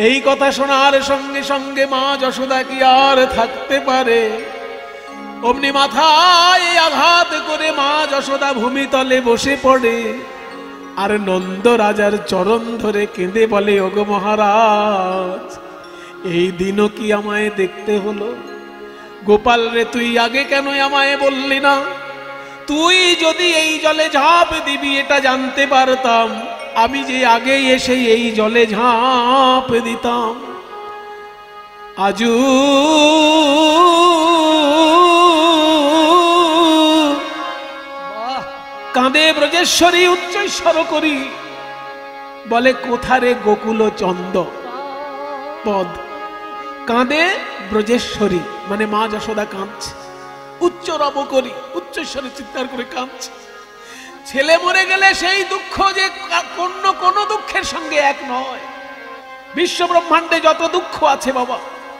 এই কথা শোনার সঙ্গে সঙ্গে মা যশোদা কি আর থাকতে পারে? অমনি মাথায় আঘাত করে মা যশোদা ভূমিতলে বসে পড়ে, আর নন্দ রাজার চরণ ধরে কেঁদে বলে, ওগো মহারাজ, এই দিনও কি আমায় দেখতে হলো? গোপাল রে, তুই আগে কেন আমায় বললি না? তুই যদি এই জলে ঝাঁপ দিবি এটা জানতে পারতাম, আমি যে আগেই এসে এই জলে ঝাঁপ দিতাম। আজু কাঁদে ব্রজেশ্বরী উচ্চৈঃস্বর করি, বলে কোথারে গোকুল চন্দ পদ। কাঁদে ব্রজেশ্বরী মানে মা যশোদা কাঁদছে, উচ্চ রব করি, উচ্চস্বরে চিৎকার করে কাঁদছে। ছেলে মরে গেলে সেই দুঃখ যে অন্য কোন দুঃখের সঙ্গে এক নয়। বিশ্ব ব্রহ্মাণ্ডে যত দুঃখ আছে বাবা,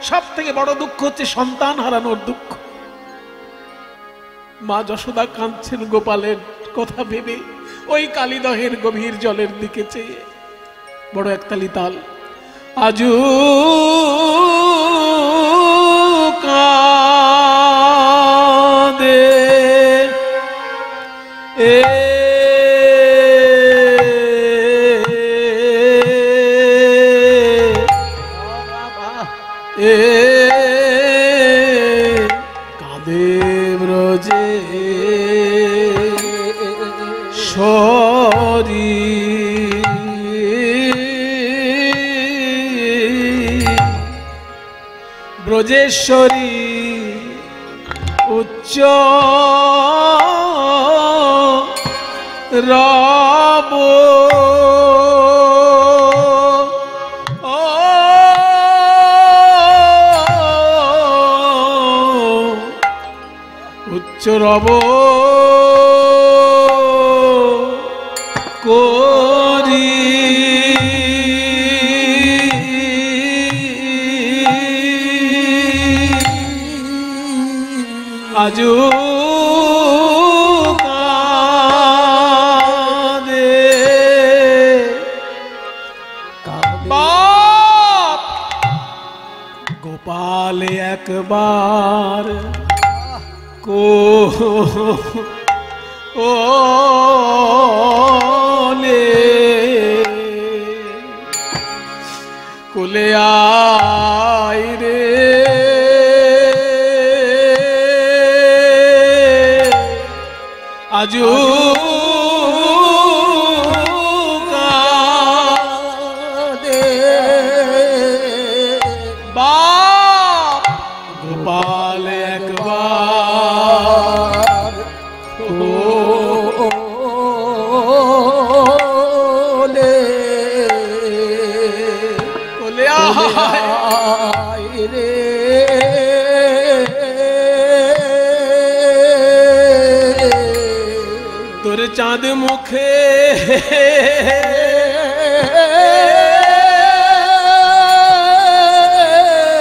সব থেকে বড় দুঃখ হচ্ছে সন্তান হারানোর দুঃখ। মা যশোদা কাঁদছেন গোপালের কথা ভেবে, ওই কালিদহের গভীর জলের দিকে চেয়ে। বড় একতালি তাল। আজু কাঁদে কাঁদে ব্রজে সরি ব্রজেশ্বরী উচ্চ রব উচ্চ রব করি আজু কাঁদে বাপ গোপাল একবার ওলে কোলে আয় রে আজু কাঁদে বাপ গোপাল একবার ওলে কোলে আয় রে তোর চাঁদ মুখে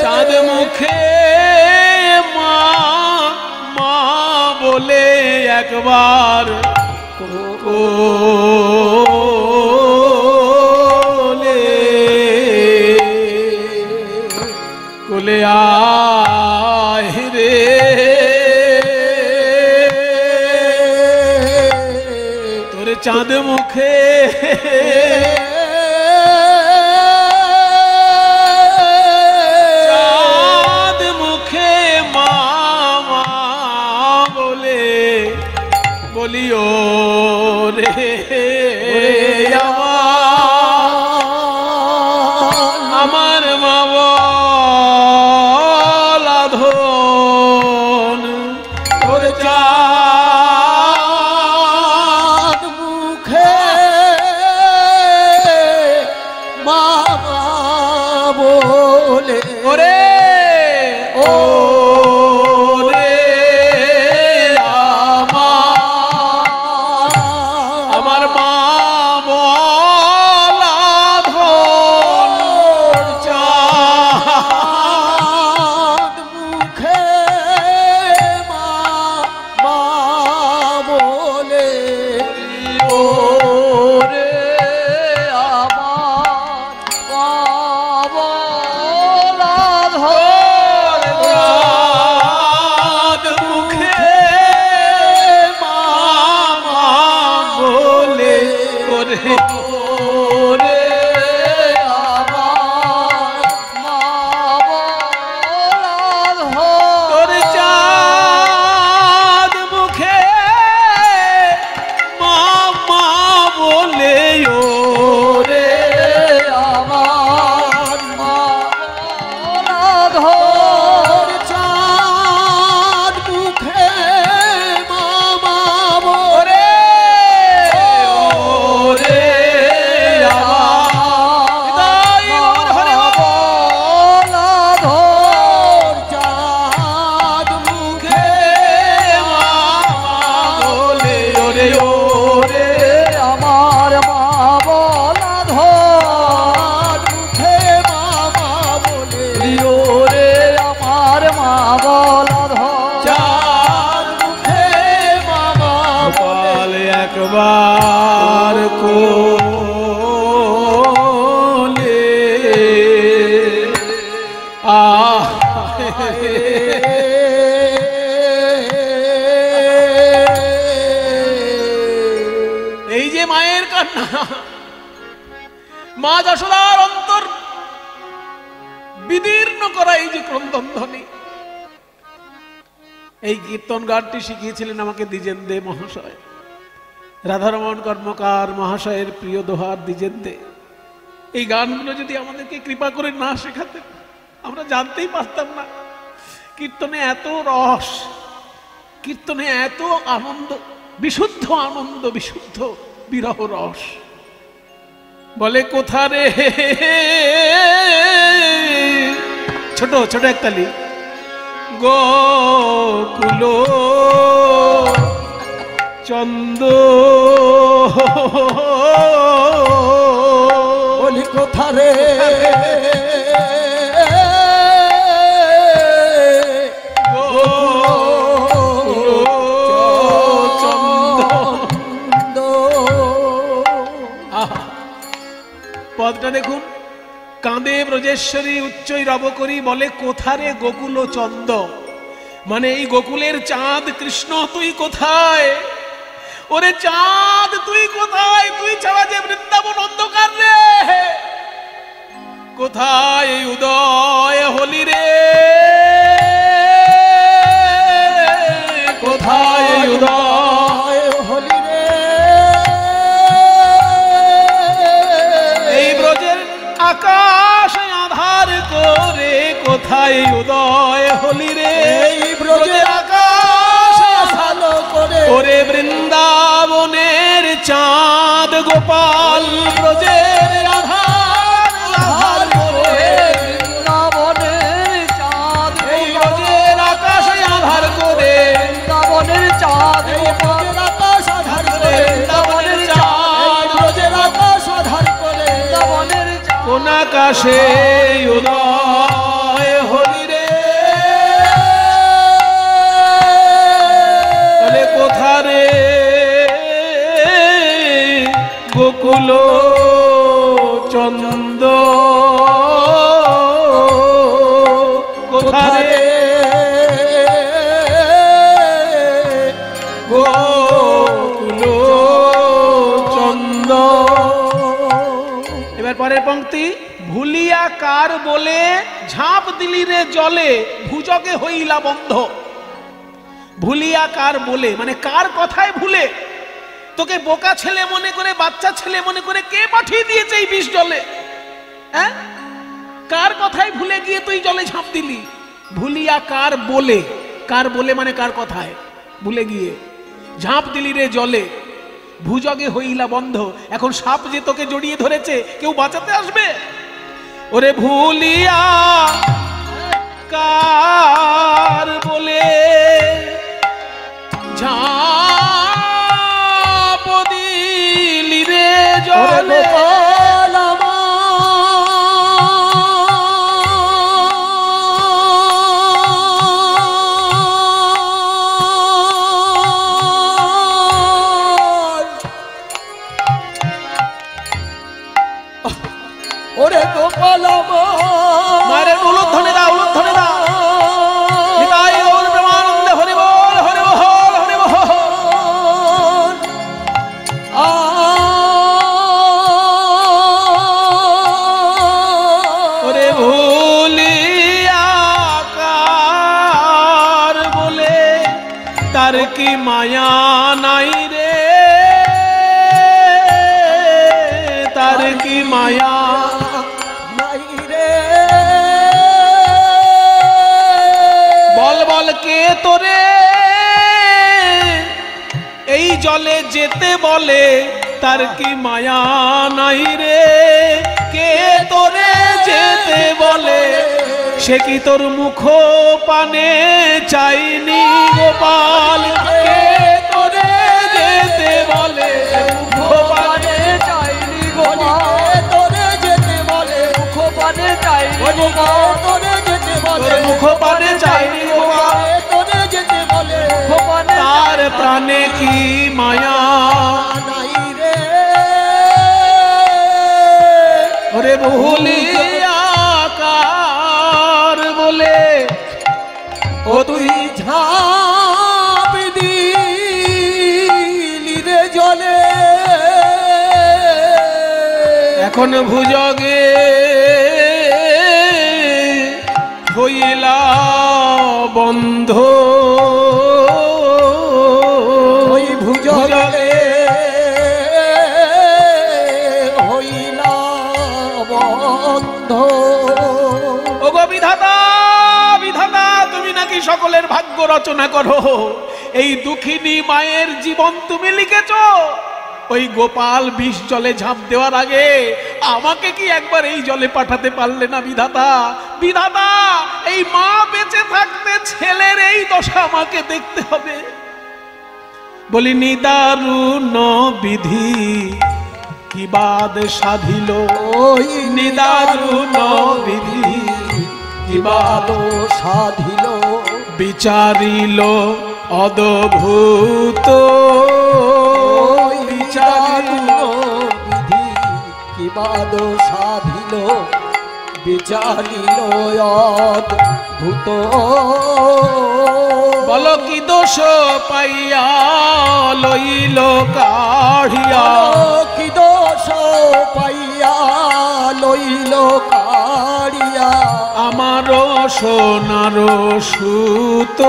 চাঁদ মুখে মা মা বলে একবার কোলে কোলে আয় রে তোর চাঁদ মুখে চাঁদ মুখে মামা বলে বলিও রে আমার মা বলা ধন তোর চাঁদ মুখে মামা বলে ওরে ও রে আমার মা বলা ধন চাঁদ মুখে মামা বলে ও রে আমার বাবলা ধর চাঁদ মুখে মামা বলে ওরে ওরে তোর চাঁদ মুখে মামা বলে ওরে চাঁদ মুখে মামা ওরে ওরে হৃদয় হরে চাঁদ মুখে মামা বলে ওরে ওরে আমার মা বলা ধর মুখে মামা বলে ওরে আমার মা বলা ধর চাঁদ মুখে মামা গোপাল একবার কোলে এই যে মায়ের কান্না মা যশোদার অন্তর বিদীর্ণ করা এই যে ক্রন্দন ধ্বনি এই কীর্তন গানটি শিখিয়েছিলেন আমাকে দ্বিজেন দে মহাশয় রাধারমণ কর্মকার মহাশয়ের প্রিয় দোহার দ্বিজেন দে এই গানগুলো যদি আমাদেরকে কৃপা করে না শেখাতেন আমরা জানতেই পারতাম না কীর্তনে এত রস কীর্তনে এত আনন্দ বিশুদ্ধ আনন্দ বিশুদ্ধ বিরহ রস বলে কোথা রে ছোট ছোট একতালি গোকুল চন্দ বলি কোথা রে পদটা দেখুন, কাঁদে ব্রজেশ্বরী উচ্চই রব করি বলে কোথারে গোকুল চন্দ, মানে এই গোকুলের চাঁদ কৃষ্ণ তুই কোথায়? ওরে চাঁদ তুই কোথায়? তুই ছাড়া যে বৃন্দাবন অন্ধকার রে, কোথায় এই উদয় হলি রে, কোথায় এই উদয় হলি রে, এই ব্রজের আকাশ আধার করে কোথায় উদয় হলি রে, এই ব্রজের আকাশ আলো করে, ওরে বৃন্দাবনের চাঁদ গোপাল ব্রজের আধার করে, বৃন্দাবনের চাঁদ, এই ব্রজের আকাশ আধার করে, বৃন্দাবনের চাঁদ, ব্রজের আকাশ আধার করে, বৃন্দাবনের চাঁদ, ব্রজের আকাশ আধার করে, বৃন্দাবনের কোন আকাশে উদয় হলি রে, তাহলে কোথারে গোকুল চন্দ, কোথারে গোকুল চন্দ। এবার পরের পংক্তি, ভুলিয়া কার বলে ঝাঁপ দিলি রে জলে ভুজগে হইলা বন্ধ। ভুলিয়া কার বলে মানে কার কথায় ভুলে, তোকে বোকা ছেলে মনে করে, বাচ্চা ছেলে মনে করে কে পাঠিয়ে দিয়েছে এই বিষ জলে? হ্যাঁ, কার কথায় ভুলে গিয়ে তুই জলে ঝাঁপ দিলি? ভুলিয়া কার বলে, কার বলে মানে কার কথায় ভুলে গিয়ে ঝাঁপ দিলি রে জলে ভুজগে হইলা বন্ধ। এখন সাপ যে তোকে জড়িয়ে ধরেছে, কেউ বাঁচাতে আসবে? ওরে ভুলিয়া কার বলে ঝাঁপ দিলি রে জলে, ওরে গোপাল মায়ের উলুধ্বনি দাও, উলুধ্বনি দাও। নিতাই গৌর প্রেমানন্দে হরি বল, হরি বল, হরি বল। ওরে ভুলিয়া কার বলে তার কি মায়া নাই রে, তার কি মায়া নাই রে, বল বল কে তোরে এই জলে যেতে বলে, তার কি মায়া নাই রে, কে তোরে যেতে বলে, সে কি তোর মুখ পানে চাইনি গোপাল, কে তোরে যেতে বলে মুখ পানে চাইনি গোপাল, তোরে যেতে বলে মুখ পানে চাইনি গোপাল, তোরে যেতে বলে মুখ পানে চাইনি গোপাল, তোরে যেতে বলে মুখ পানে, তার প্রাণে কি মায়া নাই রে, ওরে ভুলিয়া কার বলে ও তুই ঝাঁপ দিলি রে জলে, এখন ভুজগে হইলা বন্ধ, ওই ভুজগে হইলা বন্ধ। ওগো বিধাতা, বিধাতা তুমি নাকি সকলের ভাগ্য রচনা করো, এই দুঃখিনী মায়ের জীবন তুমি লিখেছো। ওই গোপাল বিষ জলে ঝাঁপ দেওয়ার আগে আমাকে কি একবার এই জলে পাঠাতে পারলে না বিধাতা? বিধাতা, এই মা বেঁচে থাকতে ছেলের এই দশা আমাকে দেখতে হবে। বলি নিদারুণ বিধি কি বাদ সাধিল, ওই নিদারুণ বিধি কি বাদ সাধিল, বিচারিল অদ্ভুত, বিচারিল বিধি কি বাদ সাধিল, জানিল অদ্ভুত। বলো কি দোষ পাইয়া লইল কাঢ়িয়া, কি দোষ পাইয়া লইল কাড়িয়া, আমার সোনার সুত।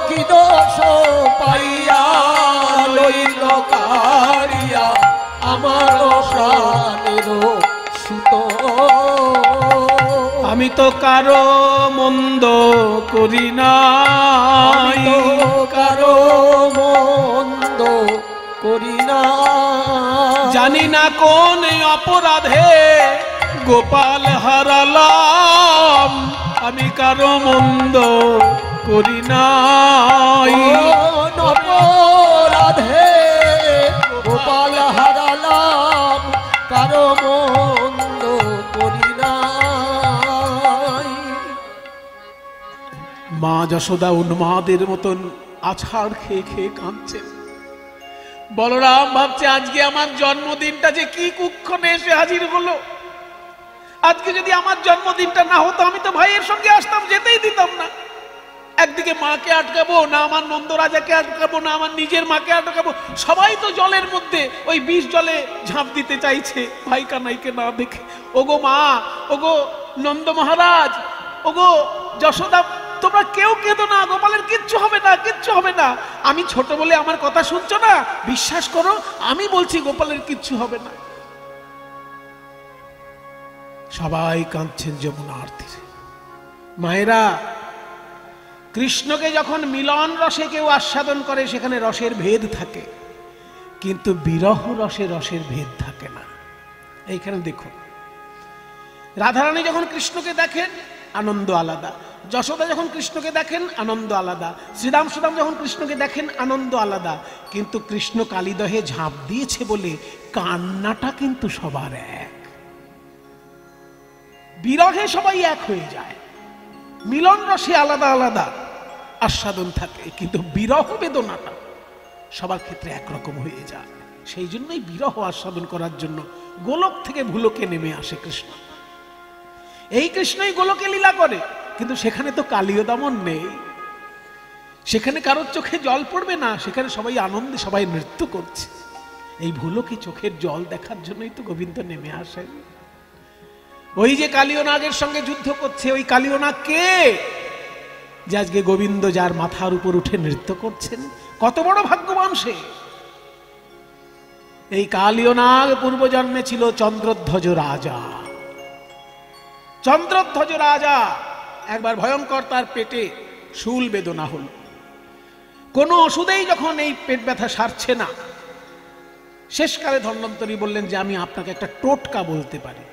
কি দোষ পাইয়া লইল কাড়িয়া, আমার প্রাণের সুত। আমি তো কারো মন্দ করি না, কারো মন্দ করি না, জানি না কোন অপরাধে গোপাল হারালাম। আমি কারো মন্দ করি নাই, অপরাধে গোপাল হারালাম, কারো মন্দ করি নাই। মা যশোদা উন্মাদের মতন আছাড় খেয়ে খেয়ে কাঁদছে। বলরাম ভাবছে আজকে আমার জন্মদিনটা যে কি কুক্ষণে এসে হাজির হলো। আজকে যদি আমার জন্মদিনটা না হতো আমি তো ভাইয়ের সঙ্গে আসতাম, যেতেই দিতাম না। একদিকে মাকে আটকাবো না, আমার নন্দরাজাকে আটকাবো না, আমার নিজের মাকে আটকাবো। সবাই তো জলের মধ্যে ওই বিষ জলে ঝাঁপ দিতে চাইছে ভাই কানাইকে না দেখে। ওগো মা, ওগো নন্দ মহারাজ, ওগো যশোদা, তোমরা কেউ কেঁদো না, গোপালের কিচ্ছু হবে না, কিচ্ছু হবে না। আমি ছোট বলে আমার কথা শুনছো না? বিশ্বাস করো, আমি বলছি গোপালের কিচ্ছু হবে না। সবাই কাঁদছেন যমুনার তীরে। মায়েরা, কৃষ্ণকে যখন মিলন রসে কেউ আস্বাদন করে সেখানে রসের ভেদ থাকে, কিন্তু বিরহ রসে রসের ভেদ থাকে না। এইখানে দেখো, রাধারানী যখন কৃষ্ণকে দেখেন আনন্দ আলাদা, যশোদা যখন কৃষ্ণকে দেখেন আনন্দ আলাদা, শ্রীরাম সুদাম যখন কৃষ্ণকে দেখেন আনন্দ আলাদা। কিন্তু কৃষ্ণ কালীদহে ঝাঁপ দিয়েছে বলে কান্নাটা কিন্তু সবার এক। বিরহে সবাই এক হয়ে যায়, মিলন রসে আলাদা আলাদা আস্বাদন থাকে, কিন্তু বিরহ বেদনাটা সবার ক্ষেত্রে একরকম হয়ে যায়। সেই জন্যই বিরহ আস্বাদন করার জন্য গোলক থেকে ভুলোকে নেমে আসে কৃষ্ণ। এই কৃষ্ণই গোলকে লীলা করে, কিন্তু সেখানে তো কালীয় দমন নেই, সেখানে কারোর চোখে জল পড়বে না, সেখানে সবাই আনন্দে সবাই নৃত্য করছে। এই ভুলোকে চোখের জল দেখার জন্যই তো গোবিন্দ নেমে আসেন। ওই যে কালীয় নাগের সঙ্গে যুদ্ধ করছে, ওই কালীয় নাগ কে? যে আজকে গোবিন্দ যার মাথার উপর উঠে নৃত্য করছেন। কত বড় ভাগ্যবান সে! এই কালীয় নাগ পূর্বজন্মে ছিল চন্দ্রধ্বজ রাজা। চন্দ্রধ্বজ রাজা একবার ভয়ঙ্কর তার পেটে শূল বেদনা হল। কোন ওষুধেই যখন এই পেট ব্যথা সারছে না, শেষকালে ধন্বন্তরী বললেন যে আমি আপনাকে একটা টোটকা বলতে পারি।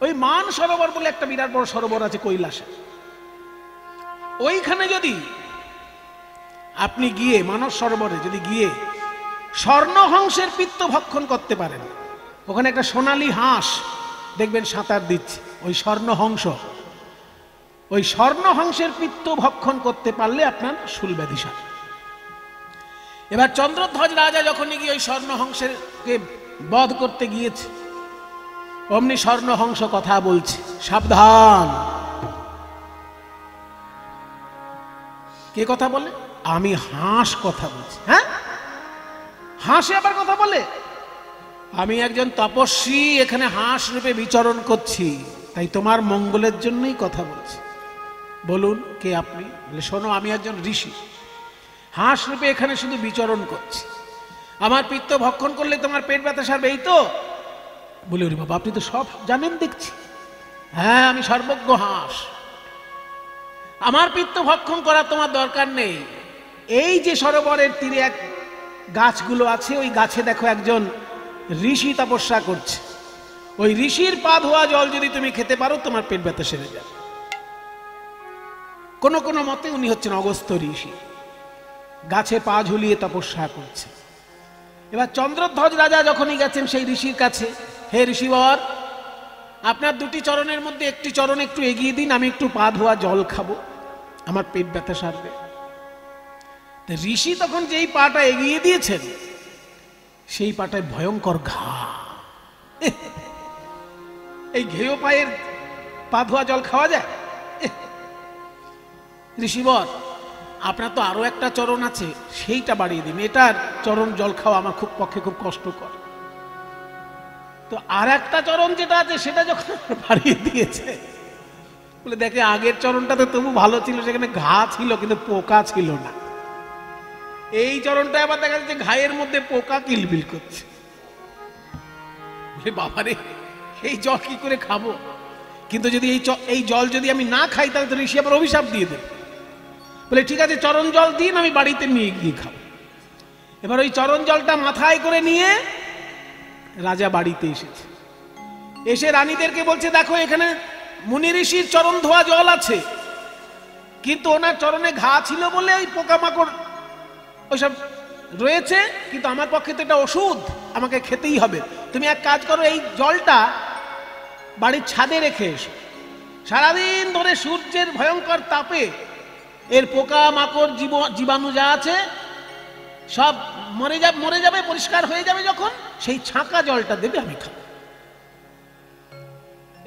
ওই মান সরোবর বলে একটা বিরাট বড় সরোবর আছে কৈলাসে, ওইখানে যদি আপনি গিয়ে মানস সরোবরে যদি গিয়ে স্বর্ণহংসের পিত্ত ভক্ষণ করতে পারেন, ওখানে একটা সোনালী হাঁস দেখবেন সাঁতার দিচ্ছে, ওই স্বর্ণহংস, ওই স্বর্ণহংসের পিত্ত ভক্ষণ করতে পারলে আপনার শূল ব্যাধি সারে। এবার চন্দ্রধ্বজ রাজা যখনই গিয়ে ওই স্বর্ণহংসকে বধ করতে গিয়েছে, অমনি স্বর্ণহংস কথা বলছে, সাবধান। কে কথা বলে? আমি হাঁস কথা বলছি। হ্যাঁ, হাঁসে আবার কথা বলে? আমি একজন তপস্বী, এখানে হাঁস রূপে বিচরণ করছি, তাই তোমার মঙ্গলের জন্যই কথা বলছি। বলুন কে আপনি? বলে শোনো, আমি একজন ঋষি, হাঁস রূপে এখানে শুধু বিচরণ করছি। আমার পিত্ত ভক্ষণ করলে তোমার পেট ব্যথা সারবে, এই তো? বলে ওরে বাবা, আপনি তো সব জানেন দেখছি। হ্যাঁ, আমি সর্বজ্ঞ হাঁস, আমার পিত্ত ভক্ষণ করার তোমার দরকার নেই। এই যে সরোবরের তীরে এক গাছগুলো আছে, ওই গাছে দেখো একজন ঋষি তপস্যা করছে, ওই ঋষির পা ধোয়া জল যদি তুমি খেতে পারো তোমার পেট ব্যথা সেরে যাবে। কোন কোন মতে উনি হচ্ছেন অগস্ত্য ঋষি, গাছে পা ঝুলিয়ে তপস্যা করছে। এবার চন্দ্রধ্বজ রাজা যখনই গেছেন সেই ঋষির কাছে, হে ঋষিবর, আপনার দুটি চরণের মধ্যে একটি চরণ একটু এগিয়ে দিন, আমি একটু পা ধোয়া জল খাবো, আমার পেট ব্যথা সারবে। ঋষি তখন যেই পাটা এগিয়ে দিয়েছেন, সেই পাটায় ভয়ঙ্কর ঘা। এই ঘেয় পায়ের পা ধোয়া জল খাওয়া যায়? ঋষিবর, আপনার তো আরো একটা চরণ আছে, সেইটা বাড়িয়ে দিন, এটার চরণ জল খাওয়া আমার পক্ষে খুব কষ্টকর। তো আর একটা চরণ যেটা আছে সেটা যখন বাড়িয়ে দিয়েছে, বলে দেখে আগের চরণটাতে তবু ভালো ছিল, সেখানে ঘা ছিল কিন্তু পোকা ছিল না। এই চরণটা আবার দেখা যাচ্ছে ঘায়ের মধ্যে পোকা কিলবিল করছে। বাবারে, এই জল কি করে খাবো? কিন্তু যদি এই জল যদি আমি না খাই তাহলে তো ঋষি আবার অভিশাপ দিয়ে দেবে। বলে ঠিক আছে, চরণ জল দিন, আমি বাড়িতে নিয়ে গিয়ে খাবো। এবার ওই চরণ জলটা মাথায় করে নিয়ে রাজা বাড়িতে এসেছে। এসে রানীদেরকে বলছে, দেখো এখানে মুনি ঋষির চরণ ধোয়া জল আছে, কিন্তু ওনার চরণে ঘা ছিল বলে ওই পোকামাকড় ওইসব রয়েছে, কিন্তু আমার পক্ষে তো এটা ওষুধ, আমাকে খেতেই হবে। তুমি এক কাজ করো, এই জলটা বাড়ির ছাদে রেখে এসো, সারাদিন ধরে সূর্যের ভয়ঙ্কর তাপে এর পোকা মাকড় জীবাণু যা আছে সব মরে যাবে, পরিষ্কার হয়ে যাবে। যখন সেই ছাঁকা জলটা দেবে, আমি খাবো।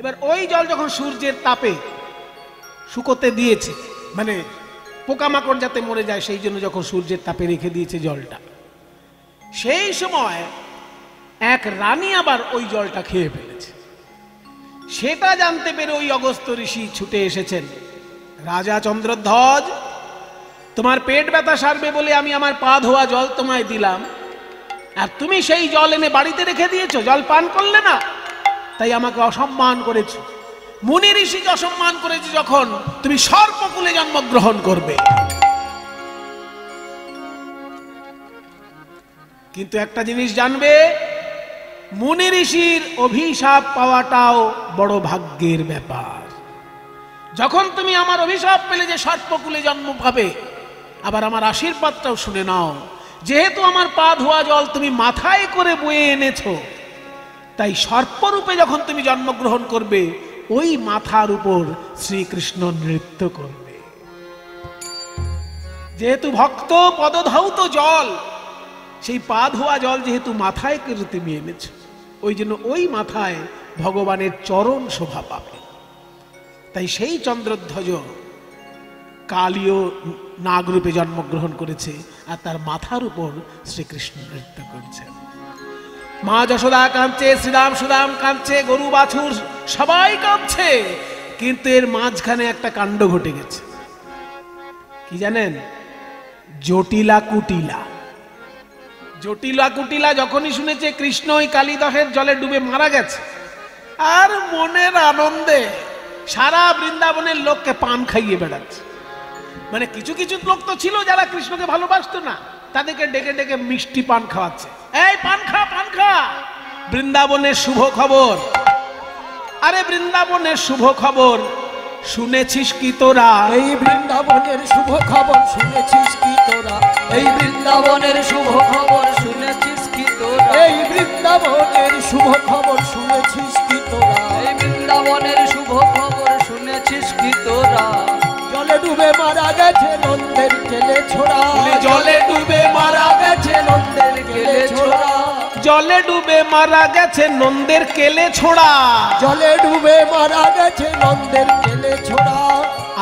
এবার ওই জল যখন সূর্যের তাপে শুকোতে দিয়েছে, মানে পোকামাকড় যাতে মরে যায় সেই জন্য যখন সূর্যের তাপে রেখে দিয়েছে জলটা, সেই সময় এক রানী আবার ওই জলটা খেয়ে ফেলেছে। সেটা জানতে পেরে ওই অগস্ত্য ঋষি ছুটে এসেছেন। রাজা চন্দ্রধ্বজ, তোমার পেট ব্যথা সারবে বলে আমি আমার পা ধোয়া জল তোমায় দিলাম, আর তুমি সেই জল এনে বাড়িতে রেখে দিয়েছো, জল পান করলে না, তাই আমাকে অসম্মান করেছো। মুনি ঋষিকে অসম্মান করেছে যখন, তুমি সর্পকুলে জন্মগ্রহণ করবে। কিন্তু একটা জিনিস জানবে, মুনি ঋষির অভিশাপ পাওয়াটাও বড় ভাগ্যের ব্যাপার। যখন তুমি আমার অভিশাপ পেলে যে সর্পকুলে জন্ম পাবে, আবার আমার আশীর্বাদটাও শুনে নাও। যেহেতু আমার পা ধোয়া জল তুমি মাথায় করে বয়ে এনেছো, তাই সর্পরূপে যখন তুমি জন্মগ্রহণ করবে, ওই মাথার উপর শ্রীকৃষ্ণ নৃত্য করবে। যেহেতু ভক্ত পদধৌত জল, সেই পা ধোয়া জল যেহেতু মাথায় করে তুমি এনেছো, ওই জন্য ওই মাথায় ভগবানের চরণ শোভা পাবে। তাই সেই চন্দ্রধ্বজ কালীয় নাগরূপে জন্মগ্রহণ করেছে, আর তার মাথার উপর শ্রীকৃষ্ণ নৃত্য করছেন। মা যশোদা কাঁদছে, শ্রীরাম সুদাম কাঁদছে, গরু বাছুর সবাই কাঁদছে, কিন্তু এর মাঝখানে একটা কাণ্ড ঘটে গেছে। কি জানেন? জটিলা কুটিলা। জটিলা কুটিলা যখনই শুনেছে কৃষ্ণ ওই কালিদহের জলে ডুবে মারা গেছে, আর মনের আনন্দে সারা বৃন্দাবনের লোককে পান খাইয়ে বেড়াচ্ছে। মানে কিছু কিছু লোক তো ছিল যারা কৃষ্ণকে ভালোবাসতো না, তাদেরকে ডেকে ডেকে মিষ্টি পান খাওয়াচ্ছে। এই পান খা, পান খা, বৃন্দাবনের শুভ খবর। আরে বৃন্দাবনের শুভ খবর শুনেছিস কি তোরা? এই বৃন্দাবনের শুভ খবর শুনেছিস কি তোরা? এই বৃন্দাবনের শুভ খবর শুনেছিস কি তোরা? এই বৃন্দাবনের শুভ খবর শুনেছিস কি তোরা? এই বৃন্দাবনের শুভ খবর শুনেছিস কি তোরা? জলে ডুবে মারা গেছে নন্দের কেলে ছোড়া। জলে ডুবে মারা গেছে নন্দের কেলে ছোড়া। জলে ডুবে মারা গেছে নন্দের কেলে ছোড়া। জলে ডুবে মারা গেছে নন্দের কেলে ছোড়া।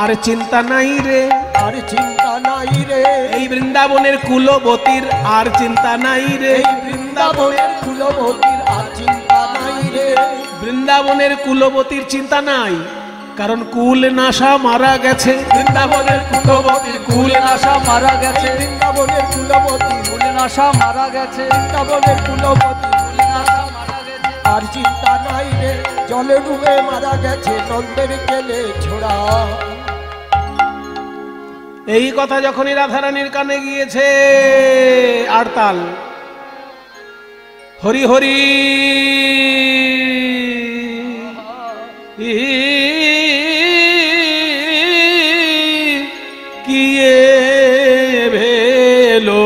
আর চিন্তা নাই রে, আর চিন্তা নাই রে। এই বৃন্দাবনের কুলবতীর আর চিন্তা নাই রে। এই বৃন্দাবনের কুলবতীর আর চিন্তা নাই রে। বৃন্দাবনের কুলবতীর চিন্তা নাই, কারণ কুল নাশা মারা গেছে। বৃন্দাবনের কুলবতীর কুল নাশা মারা গেছে। বৃন্দাবনের কুলবতী কুল নাশা মারা গেছে। বৃন্দাবনের কুলবতী কুল নাশা মারা গেছে। আর চিন্তা নাই রে। জলে ডুবে মারা গেছে নন্দের কেলে ছোড়া। এই কথা যখনই রাধারানীর কানে গিয়েছে, আড়তাল হরি হরি কিয়ে ভেলো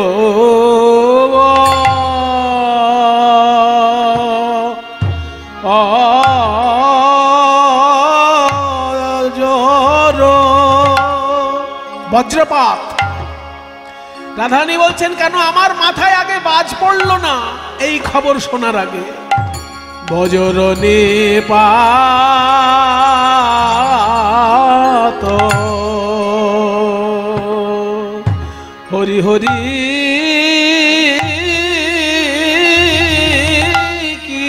বজ্রপাত। রাধারানী বলছেন, কেন আমার মাথায় আগে বাজ পড়লো না এই খবর শোনার আগে? বজরনে পাত হরি হরি কি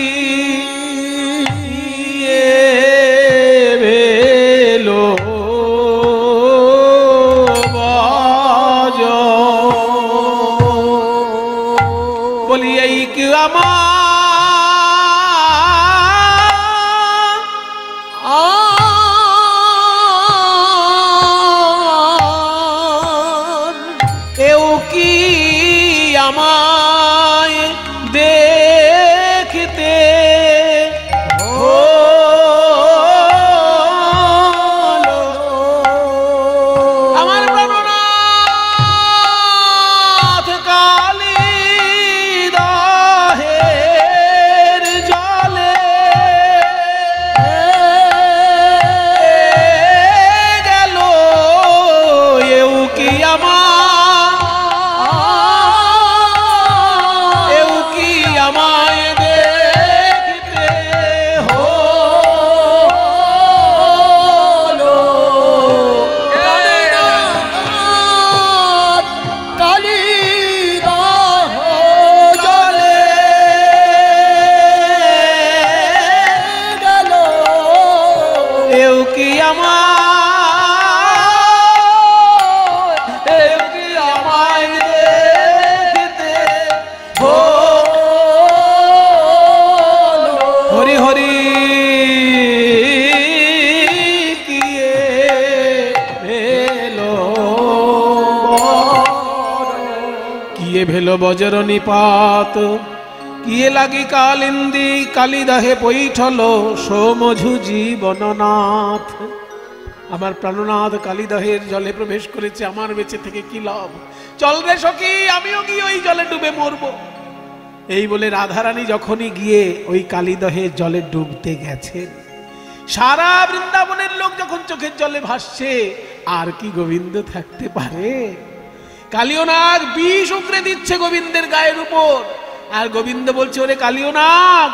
ভেলো বজ বলি এই কি আমার আমায় দেখতে আমার প্রাণনাথ কালিদাহের জলে গেল এও কি আমার ভেলো বজ্র নিপাত কিয়ে লাগি কালিন্দি কালিদাহে পৈঠল সোমঝু জীবননাথ। আমার প্রাণনাথ কালিদাহের জলে প্রবেশ করেছে, আমার বেঁচে থেকে কি লাভ? চল রে সখী, আমিও গিয়ে ওই জলে ডুবে মরব। এই বলে রাধারানী যখনই গিয়ে ওই কালিদহের জলে ডুবতে গেছেন, সারা বৃন্দাবনের লোক যখন চোখের জলে ভাসছে, আর কি গোবিন্দ থাকতে পারে? কালিয়নাগ বিষ উগরে দিচ্ছে গোবিন্দের গায়ের উপর, আর গোবিন্দ বলছে, ওরে কালিয়নাগ,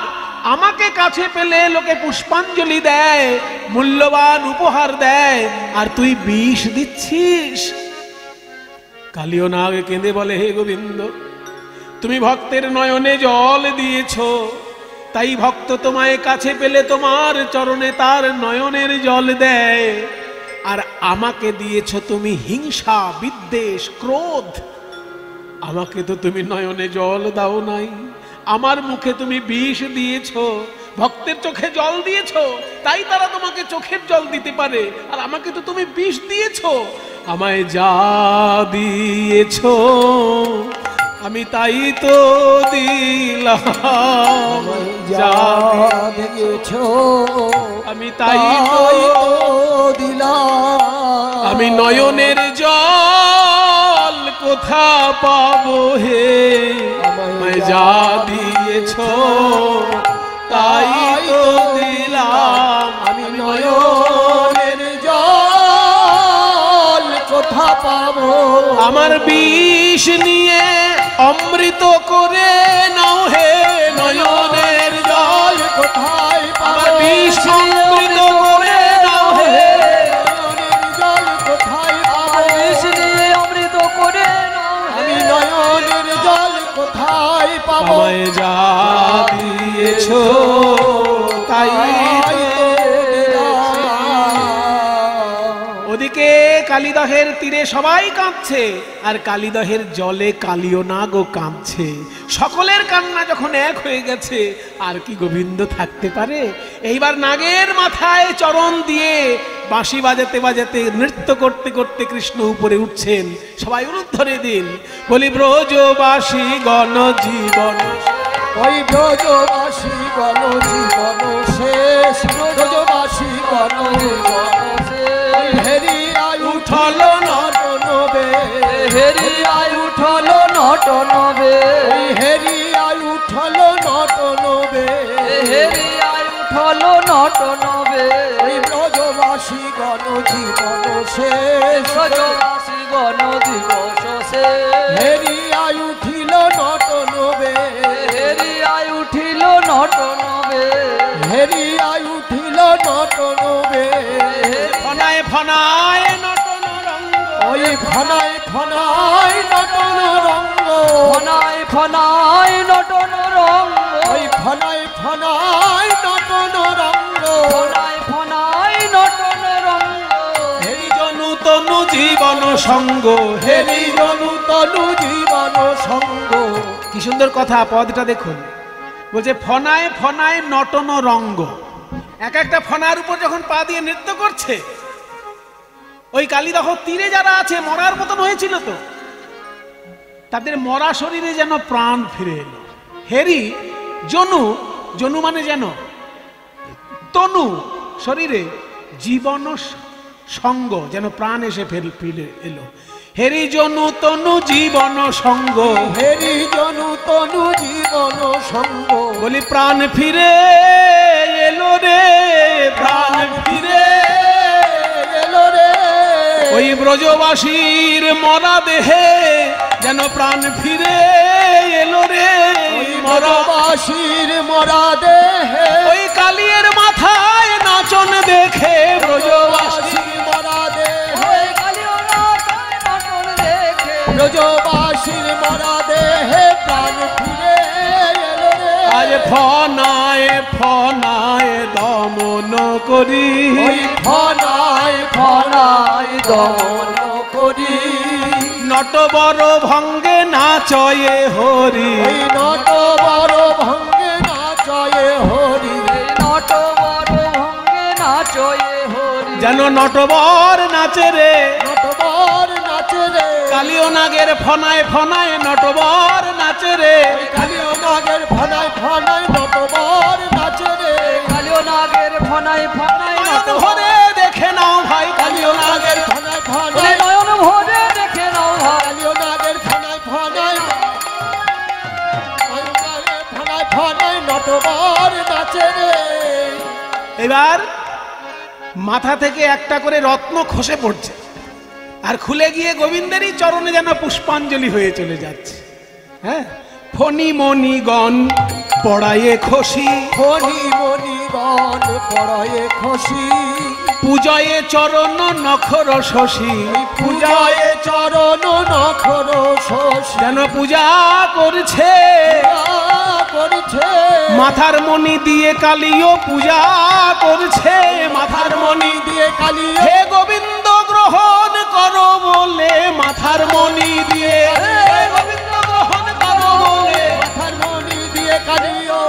আমাকে কাছে পেলে লোকে পুষ্পাঞ্জলি দেয়, মূল্যবান উপহার দেয়, আর তুই বিষ দিচ্ছিস। কালিয়নাগ কেঁদে বলে, হে গোবিন্দ, তুমি ভক্তের নয়নে জল দিয়েছ, তাই ভক্ত তোমায় কাছে পেলে তোমার চরণে তার নয়নের জল দেয়, আর আমাকে দিয়েছ তুমি হিংসা, বিদ্বেষ, ক্রোধ। আমাকে তো তুমি নয়নে জল দাও নাই, আমার মুখে তুমি বিষ দিয়েছ। ভক্তের চোখে জল দিয়েছ, তাই তারা তোমাকে চোখের জল দিতে পারে, আর আমাকে তো তুমি বিষ দিয়েছ। আমায় যা দিয়েছ আমি তাই তো দিলাম, যা দিয়েছ আমি তাই তো দিলাম। আমি নয়নের জল কোথা পাবো হে, আমায় যা দিয়েছ তাই তো দিলাম। আমি নয়নের জল কোথা পাবো? আমার বিষ নিয়ে অমৃত করে নাও হে, নয়নের জল কোথায় আমার বিষ অমৃত করে নাও হে, নয়নের জল কোথায় পাবো? বিষ নিয়ে অমৃত করে নাও হে, আমি নয়নের জল কোথায় পাবো? আমায় যা দিয়েছ তাই তো দিলাম। ওদিকে কালিদহের তীরে সবাই কাঁদছে, আর কালিদহের জলে কালিয়নাগও কাঁদছে। সকলের কান্না যখন এক হয়ে গেছে, আর কি গোবিন্দ থাকতে পারে? এইবার নাগের মাথায় চরণ দিয়ে বাঁশি বাজাতে বাজাতে, নৃত্য করতে করতে কৃষ্ণ উপরে উঠছেন। সবাই উলুধ্বনি দিন, বলি ব্রজবাসী গণ জীবন, ওই ব্রজবাসী গণ জীবন শেষ, ব্রজবাসী গণ জীবন শেষ। হেরিয়ায় উঠল নটনবে, হেরিয়ায় উঠল নটনবে, হেরিয়ায় উঠল নটনবে, হেরিয়ায় উঠল নটনবে। ওই ব্রজবাসী গণ জীবন শেষ, ব্রজবাসী গণ দিবস শেষ। হেরিয়ায় উঠিল নটনবে, হেরিয়ায় উঠিল নটনবে। ফনায় ফনায় নটন রঙ্গ, ফনায় ফনায় নটন রঙ্গ, ওই ফনায় ফনায় নটন রঙ্গ, ফনায় ফনায় নটন রঙ্গ। হেরি জনু তনু জীবন সঙ্গ, হেরি জনু তনু জীবন সঙ্গ। কি সুন্দর কথা, পদটা দেখুন। বলছে ফনায় ফনায় নটন রঙ্গ। এক একটা ফনার উপর যখন পা দিয়ে নৃত্য করছে, ওই কালিদাহ তীরে যারা আছে মরার মতন হয়েছিল তো, তাদের মরা শরীরে যেন প্রাণ ফিরে এলো। হেরি জনু, জনু মানে যেন, তনু শরীরে, জীবন সঙ্গ যেন প্রাণ এসে ফিরে এলো। হেরি জনু তনু জীবন সঙ্গ, হেরি জনু তনু জীবন সঙ্গ। বলি প্রাণ ফিরে এলো রে, প্রাণ ফিরে এলো রে, ওই ব্রজবাসীর মরা দেহে যেন প্রাণ ফিরে এলো রে। ওই মরা মরবাসীর মরা দেহে, ওই কালিয়ের মাথায় নাচন দেখে ব্রজবাসী, ব্রজবাসীর মরা দেহে, ওই কালিও নাচায় নটন দেখে, ব্রজবাসীর মরা দেহে প্রাণ ফিরে এলো রে। আজ ফনায় ফনায় দমন করি, ওই ফনায় ফনায় দমন করি, নটবর ভঙ্গে নাচয়ে হরি। ওই নট বড় ভঙ্গে নাচয়ে হরি, এই নট বড় ভঙ্গে নাচয়ে হরি। যেন নটবর নাচে রে, নট বড় নাচে রে, কালিও নাগের ফনায় ফনায় নটবর নাচে রে। কালিও নাগের ফনায় ফনায় নট বড় নাচে রে। কালিও নাগের ফনায় ফনায় নয়ন নটন ভরে দেখে নাও ভাই কালিও নাগের, ফনায় বলে ফনায়, নয়ন ভরে দেখে নাও ভাই। কালিও নাগের ফনায় ফনায়, ফনায় ফনায় নট বড় নাচে রে। এবার মাথা থেকে একটা করে রত্ন খসে পড়ছে, আর খুলে গিয়ে গোবিন্দেরই চরণে যেন পুষ্পাঞ্জলি হয়ে চলে যাচ্ছে। হ্যাঁ, ফণি মণিগণ পড়ায়ে খসি, ফণি মণিগণ পড়য়ে খসি, পূজয়ে চরণ নখর শশী, পূজায় চরণ নখর শশী, যেন পূজা করছে। করেছে মাথার মণি দিয়ে কালিও পূজা করছে, মাথার মণি দিয়ে কালী, হে গোবিন্দ গ্রহণ করো বলে, মাথার মণি দিয়ে হে গোবিন্দ গ্রহণ করো বলে, মাথার মণি দিয়ে কালীও,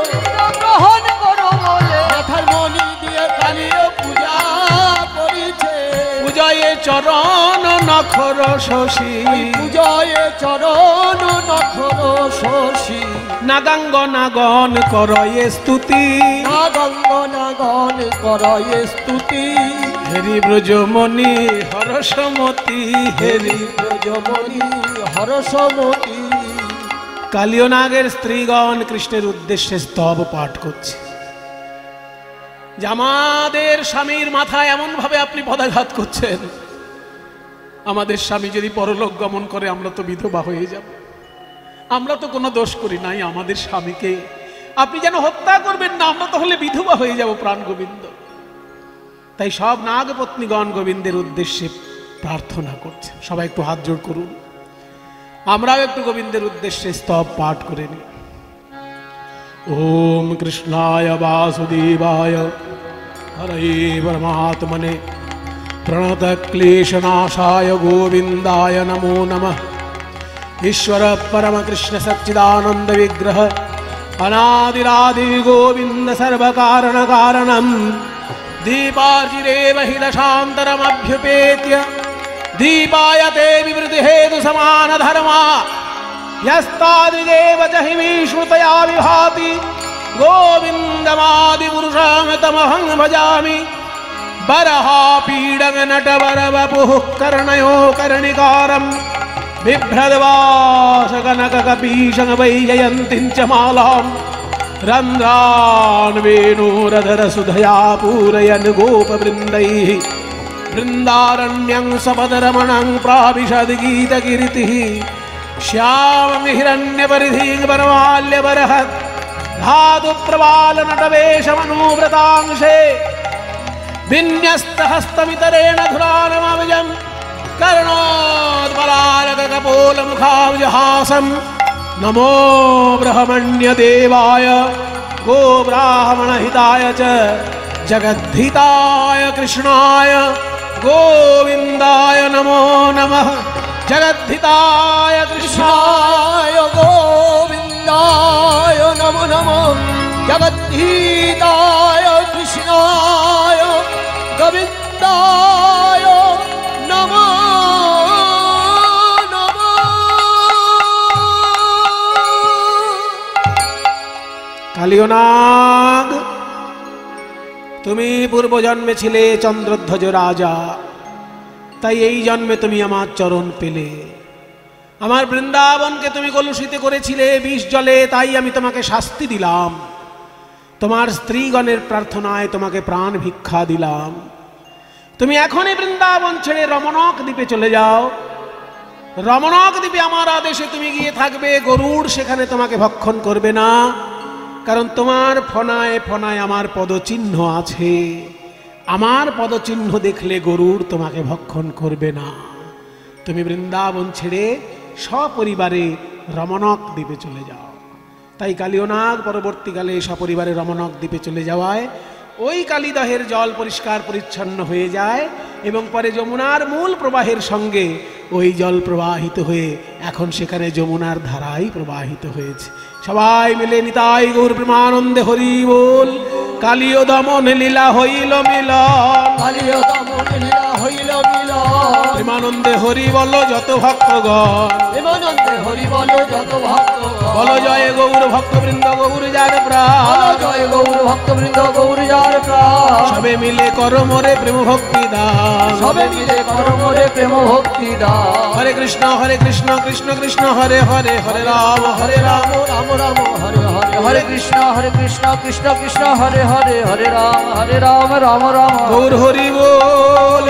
গ্রহণ করো বলে, মাথার মণি দিয়ে কালীও পূজা করেছে। পূজয়ে চরণ নখর শশী, পূজয়ে চরণ নখর শশী, নাগাঙ্গ নাগন করয়ে স্তুতি, নাগঙ্গ নাগন করয়ে স্তুতি, হেরি ব্রজমণি হরসমতি, হেরি ব্রজমণি হরসমতি। কালিও নাগের স্ত্রীগণ কৃষ্ণের উদ্দেশ্যে স্তব পাঠ করছে যে আমাদের স্বামীর মাথায় এমন ভাবে আপনি পদাঘাত করছেন, আমাদের স্বামী যদি পরলোক গমন করে আমরা তো বিধবা হয়ে যাব, আমরা তো কোনো দোষ করি নাই, আমাদের স্বামীকে আপনি যেন হত্যা করবেন না, আমরা তো হলে বিধবা হয়ে যাব প্রাণ গোবিন্দ। তাই সব নাগপত্নীগণ গোবিন্দের উদ্দেশ্যে প্রার্থনা করছে। সবাই একটু হাত জোড় করুন, আমরাও একটু গোবিন্দের উদ্দেশ্যে স্তব পাঠ করে নিই। ওম কৃষ্ণায় বাসুদেবায় হরে পরমাত্মনে প্রণত ক্লেশনাশায় গোবিন্দায় নমো নমঃ। ईश्वर परम कृष्ण सच्चिदानंद विग्रह अनादिरादि गोविंद सर्व कारण कारणम दीपार्जिरेव हि दशान्तरमभ्युपेत्य दीपायते विवृति हेतु समान धर्मा यस्तादृगेव च हि विश्रुतया विभाति गोविन्दमादिपुरुषामतमहं भजामि। बरहापीडं नटवरवपुः कर्णयो कर्णिकारम् बिभ्रद्वासकनककपीशं वैजयन्तीं च मालां रन्ध्रान् वेणोरधरसुधया पूरयन् गोपवृन्दैः वृन्दारण्यं सपदरमणं प्राविशद्गीतकीर्तिः श्यामं हिरण्यपरिधिं वरमाल्यबरहत् धातुप्रवालनटवेशमनुव्रतांशे विन्यस्तहस्तमितरेण धुरानमविजम् कर्णोद्बलालकपोलमुखाब्जहासं नमो ब्रह्मण्यदेवाय गोब्राह्मणहिताय च जगद्धिताय कृष्णाय गोविन्दाय नमो नमः। जगद्धिताय कृष्णाय कृष्णाय गोविन्दाय नमो नमः। जगद्धिताय कृष्णाय गोविन्दाय नमो नमः। কালিয়নাগ, তুমি পূর্বজন্মে ছিলে চন্দ্রধ্বজ রাজা, তাই এই জন্মে তুমি আমার চরণ পেলে। আমার বৃন্দাবনকে তুমি কলুষিত করেছিলে বিষ জলে, তাই আমি তোমাকে শাস্তি দিলাম। তোমার স্ত্রীগণের প্রার্থনায় তোমাকে প্রাণ ভিক্ষা দিলাম। তুমি এখনই বৃন্দাবন ছেড়ে রমণক দ্বীপে চলে যাও। রমণক দ্বীপে আমার আদেশে তুমি গিয়ে থাকবে। গরুড় সেখানে তোমাকে ভক্ষণ করবে না, কারণ তোমার ফনায় ফনায় আমার পদচিহ্ন আছে। আমার পদচিহ্ন দেখলে গরুড় তোমাকে ভক্ষণ করবে না। তুমি বৃন্দাবন ছেড়ে সপরিবারে রমণক দ্বীপে চলে যাও। তাই কালিয়নাগ পরবর্তীকালে সপরিবারে রমণক দ্বীপে চলে যাওয়ায় ওই কালিদহের জল পরিষ্কার পরিচ্ছন্ন হয়ে যায় এবং পরে যমুনার মূল প্রবাহের সঙ্গে ওই জল প্রবাহিত হয়ে এখন সেখানে যমুনার ধারাই প্রবাহিত হয়েছে। সবাই মিলে নিতাই গৌর প্রেমানন্দে হরি বল। কালিয় দমন লীলা হইল মিলন, কালিয় দমন লীলা হইল মিলন। প্রেমানন্দে হরি বল যত ভক্তগণ, প্রেমানন্দে হরি বল যত ভক্তগণ। বল জয় গৌর ভক্তবৃন্দ গৌর যার প্রাণ, বল জয় গৌর ভক্তবৃন্দ গৌর যার প্রাণ। সবে মিলে কর মোরে প্রেম ভক্তি দান, সবে মিলে কর মোরে প্রেম ভক্তি দান। হরে কৃষ্ণ কৃষ্ণ কৃষ্ণ হরে হরে, হরে রাম রাম রাম রাম হরে হরে। হরে কৃষ্ণ কৃষ্ণ কৃষ্ণ হরে হরে। হরে রাম রাম রাম। গৌর হরি বল।